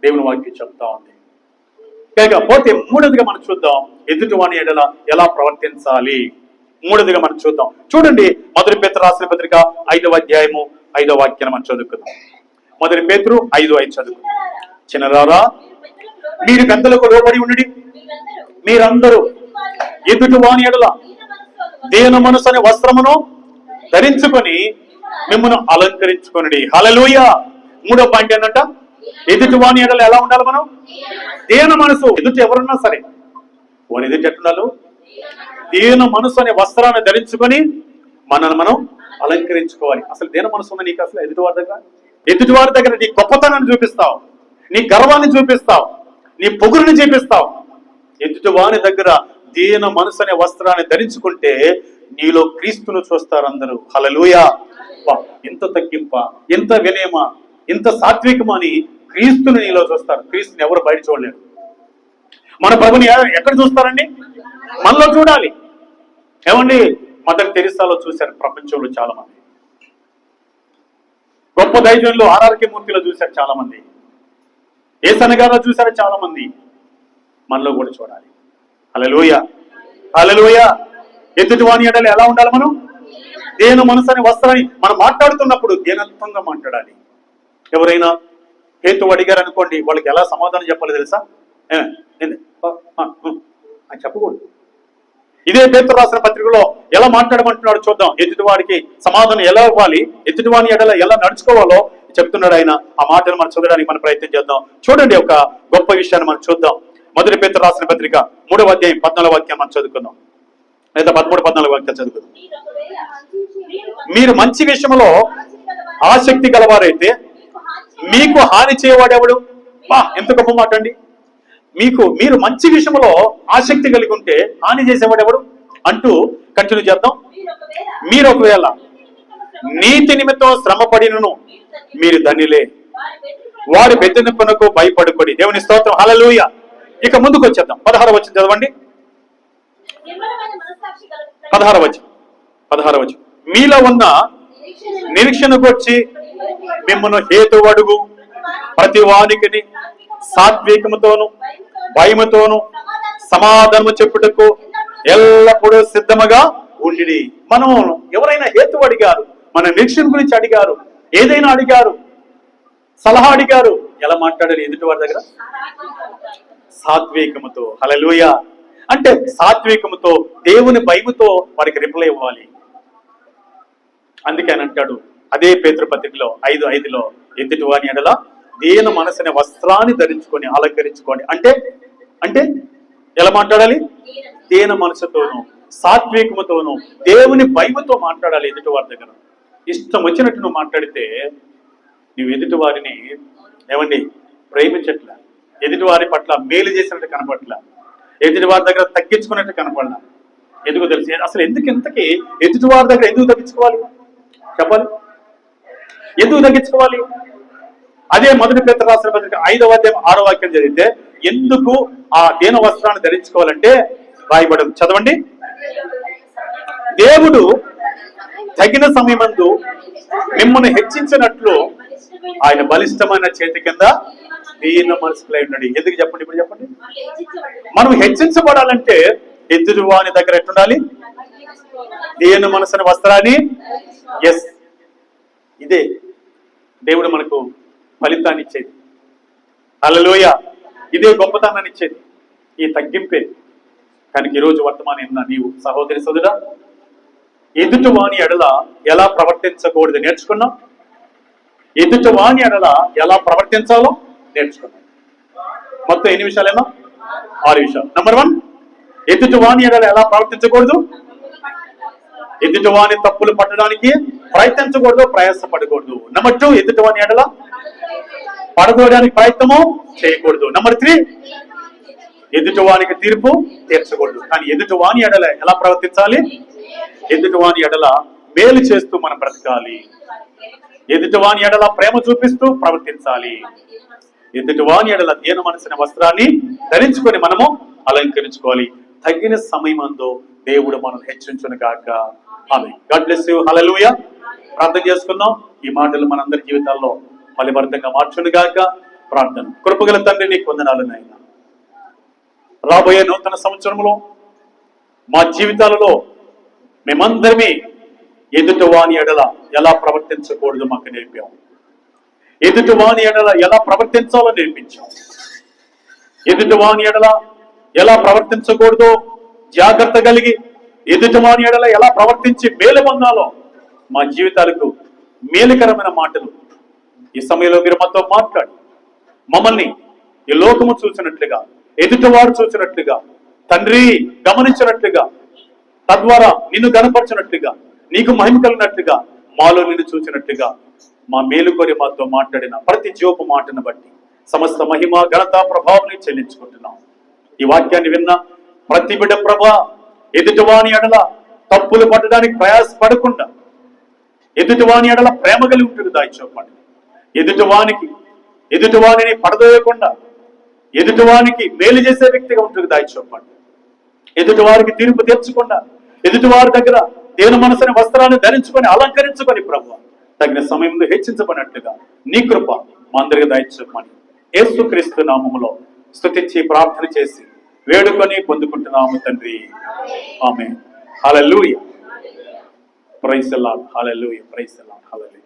దేవుని వాక్యం చెప్తా ఉంది. పోతే మూడోదిగా మనం చూద్దాం, ఎదుటివాని ఎడల ఎలా ప్రవర్తించాలి. మూడోదిగా మనం చూద్దాం. చూడండి, మొదటి పేతురు రాసిన పత్రిక 5వ అధ్యాయము 5వ వాక్యాన్ని మనం చదువుకుందాం. మొదటి పేతురు 5:5 చదువుకుందాం. చిన్నరారా, మీరు పెద్దలకు లోబడి ఉండి మీరందరూ ఎదుటివాని ఎడల దీన మనసు అనే వస్త్రమును ధరించుకొని మిమ్మల్ని అలంకరించుకొనుడి. హల్లెలూయా. మూడో పాయింట్ ఏంటంట, ఎదుటివాని ఎడల ఎలా ఉండాలి మనం? దీన మనసు. ఎదుటి ఎవరున్నా సరే వారి ఎదుటి ఎట్లుండాలి? దీన మనసు అనే వస్త్రాన్ని ధరించుకొని మనల్ని మనం అలంకరించుకోవాలి. అసలు దీన మనసు ఉంది నీకు? అసలు ఎదుటివారి దగ్గర నీ గొప్పతనాన్ని చూపిస్తావు, నీ గర్వాన్ని చూపిస్తావు, నీ పొగురుని చూపిస్తావు. ఎదుటివాని దగ్గర దీన మనసు అనే వస్త్రాన్ని ధరించుకుంటే నీలో క్రీస్తును చూస్తారు అందరూ. హల్లెలూయా. ఎంత తగ్గింప, ఎంత వినయమ, ఎంత సాత్వికమా అని క్రీస్తుని నీలో చూస్తారు. క్రీస్తుని ఎవరు బయట చూడలేరు. మన ప్రభుని ఎక్కడ చూస్తారండి? మనలో చూడాలి. ఏమండి, మదర్ తెరిసాలో చూశారు ప్రపంచంలో చాలా మంది, గొప్ప దైవజనులు ఆర్ఆర్కే మూర్తిలో చూశారు చాలా మంది, యేసన్నగారిలో చూశారు చాలా మంది. మనలో కూడా చూడాలి. హల్లెలూయా, హల్లెలూయా. ఎదుటివాని ఎడల ఎలా ఉండాలి మనం? దేని మనసు అనే వస్త్రాన్ని మనం మాట్లాడుతున్నప్పుడు దీనత్వంగా మాట్లాడాలి. ఎవరైనా హేతు అడిగారు అనుకోండి, వాళ్ళకి ఎలా సమాధానం చెప్పాలి తెలుసా? అని చెప్పకూడదు. ఇదే పేతురు రాసిన పత్రికలో ఎలా మాట్లాడమంటున్నాడు చూద్దాం. ఎదుటివాడికి సమాధానం ఎలా ఇవ్వాలి, ఎదుటివాని ఎడల ఎలా నడుచుకోవాలో చెప్తున్నాడు ఆయన. ఆ మాటలు మనం చదవడానికి మనం ప్రయత్నం చేద్దాం. చూడండి, ఒక గొప్ప విషయాన్ని మనం చూద్దాం. మొదటి పేతురు రాసిన పత్రిక 3వ అధ్యాయం 14వ వాక్యం మనం చదువుకుందాం, లేదా 13-14 వాక్యాలు చదువుకుందాం. మీరు మంచి విషయంలో ఆసక్తి గలవారైతే మీకు హాని చేయవాడెవడు? ఎంత గొప్ప మాట అండి. మీరు మంచి విషయంలో ఆసక్తి కలిగి ఉంటే హాని చేసేవాడెవడు అంటూ కంటిన్యూ చేద్దాం. మీరు ఒకవేళ నీతి నిమిత్తం శ్రమపడినను మీరు ధన్యులే, వారి బెదిరింపునకు భయపడుకోడి. దేవుని స్తోత్రం. హల్లెలూయా. ఇక ముందుకు వచ్చేద్దాం. 16వ వచనం చదవండి. 16వ వచనం. మీలో ఉన్న నిరీక్షణకు వచ్చి మిమ్మల్ని హేతువడుగు ప్రతి వానికి సాత్వికముతోను భయముతోను సమాధానము చెప్పుటకు ఎల్లప్పుడూ సిద్ధముగా ఉండి. మనం ఎవరైనా హేతు అడిగారు, మన నిరీక్షణ గురించి అడిగారు, ఏదైనా అడిగారు, సలహా అడిగారు, ఎలా మాట్లాడాలి ఎదుటి వారి దగ్గర? సాత్వికముతో. హల్లెలూయా. అంటే సాత్వికముతో, దేవుని భయముతో వారికి రిప్లై ఇవ్వాలి. అందుకే ఆయన అంటాడు అదే పేతురు పత్రికలో 5:5లో, ఎదుటి వాని ఎడల దీన మనసుని వస్త్రాన్ని ధరించుకొని అలంకరించుకోండి. అంటే ఎలా మాట్లాడాలి? దీన మనసుతోనూ సాత్వికముతోనూ దేవుని భయముతో మాట్లాడాలి ఎదుటి వారి దగ్గర. ఇష్టం వచ్చినట్టు నువ్వు మాట్లాడితే నువ్వు ఎదుటి వారిని ఏమండి ప్రేమించట్ల, ఎదుటి వారి పట్ల మేలు చేసినట్టు కనపట్ల, ఎదుటి వారి దగ్గర తగ్గించుకున్నట్టు కనపడలా. ఎందుకు తెలుసు? అసలు ఇంతకీ ఎదుటి వారి దగ్గర ఎందుకు తగ్గించుకోవాలి చెప్పాలి? ఎందుకు తగ్గించుకోవాలి? అదే మొదటి పేతురు రాసిన పత్రిక 5వ అధ్యాయం 6వ వాక్యం చదివితే ఎందుకు ఆ దీన వస్త్రాన్ని ధరించుకోవాలంటే రాయబడింది. చదవండి. దేవుడు తగిన సమయమందు మిమ్మల్ని హెచ్చించినట్లు ఆయన బలిష్టమైన చేతి కింద దీన మనసులై ఉన్నాడు. ఎందుకు చెప్పండి? ఇప్పుడు చెప్పండి. మనం హెచ్చించబడాలంటే ఎదుటి వాని దగ్గర ఎట్టుండాలి? దీన మనసుని వస్త్రాన్ని. ఎస్, ఇదే దేవుడు మనకు ఫలితాన్ని ఇచ్చేది. హల్లెలూయా. ఇదే గొప్పతనాన్ని ఇచ్చేది, ఈ తగ్గింపే. కనుక ఈరోజు వర్తమానం నీవు సహోదరి సోదరుడా ఎదుటి వాని ఎడల ఎలా ప్రవర్తించకూడదు నేర్చుకున్నాం, ఎదుటి వాని ఎడల ఎలా ప్రవర్తించాలో నేర్చుకున్నాం. మొత్తం ఎన్ని విషయాలేమో? 6 విషయాలు. నంబర్ 1, ఎదుటి వాని ఎడల ఎలా ప్రవర్తించకూడదు? ఎదుటి వాని తప్పులు పట్టడానికి ప్రయత్నించకూడదు, ప్రయాసపడకూడదు. నంబర్ 2, ఎదుటి వాని ఎడల పడగొట్టడానికి ప్రయత్నము చేయకూడదు. నంబర్ 3, ఎదుటి వానికి తీర్పు తీర్చకూడదు. కానీ ఎదుటి వాని ఎడల ఎలా ప్రవర్తించాలి? ఎదుటి వాని ఎడల మేలు చేస్తూ మనం బ్రతకాలి. ఎదుటి వాని ఎడల ప్రేమ చూపిస్తూ ప్రవర్తించాలి. ఎదుటి వాని ఎడల దీన మనసిన వస్త్రాన్ని ధరించుకొని మనము అలంకరించుకోవాలి. తగిన సమయమందు దేవుడు మనం హెచ్చించును గాక. ఆమేన్. God bless you. హల్లెలూయా. ప్రార్థన చేసుకుందాం. ఈ మాటలు మనందరి జీవితాల్లో ఫలభరితంగా మార్చును గాక. ప్రార్థన. కృపగల తండ్రి, నీకు వందనాలు నాయనా. రాబోయే నూతన సంవత్సరంలో మా జీవితాలలో మేమందరమే ఎదుటి వాని ఎడల ఎలా ప్రవర్తించకూడదు మాకు నేర్పాం. ఎదుటి వాని ఎడల ఎలా ప్రవర్తించాలో నేర్పించాం. ఎదుటి వాని ఎడల ఎలా ప్రవర్తించకూడదో జాగ్రత్త కలిగి ఎదుటి వాని ఎడల ఎలా ప్రవర్తించి మేలు పొందాలో మా జీవితాలకు మేలుకరమైన మాటలు ఈ సమయంలో మీరు మాతో మాట్లాడి మమ్మల్ని ఈ లోకము చూసినట్లుగా, ఎదుటివారు చూసినట్లుగా, తండ్రి గమనించినట్లుగా, తద్వారా నిన్ను గనపరచినట్లుగా, నీకు మహిమ కలిగినట్లుగా, మాలో నిన్ను చూసినట్లుగా మా మేలు కోరి మాతో మాట్లాడిన ప్రతి జీవపు మాటను బట్టి సమస్త మహిమ ఘనత ప్రభావం చెల్లించుకుంటున్నాం. ఈ వాక్యాన్ని విన్న ప్రతి బిడ్డ ప్రభా ఎదుటివాని ఎడల తప్పులు పట్టడానికి ప్రయాసపడకుండా ఎదుటివాని ఎడల ప్రేమ కలిగి ఉంటుంది దాయిచోపండి. ఎదుటివానిని పడదోయకుండా ఎదుటివానికి మేలు చేసే వ్యక్తిగా ఉంటుంది దాయిచోపండి. ఎదుటివారికి తీర్పు తీర్చకుండా ఎదుటివారి దగ్గర దేవుని మనసుని వస్త్రాన్ని ధరించుకొని అలంకరించుకొని ప్రభు తగిన సమయంలో హెచ్చించబడినట్లుగా నీ కృప మా అందరికి దాయిచోపమని యేసుక్రీస్తు నామములో స్తుతించి ప్రార్థన చేసి వేడుకొని పొందుకుంటున్నాము తండ్రి. ఆమేన్. హల్లెలూయా. Praise the Lord. హల్లెలూయా. Praise the Lord. హల్లెలూయా.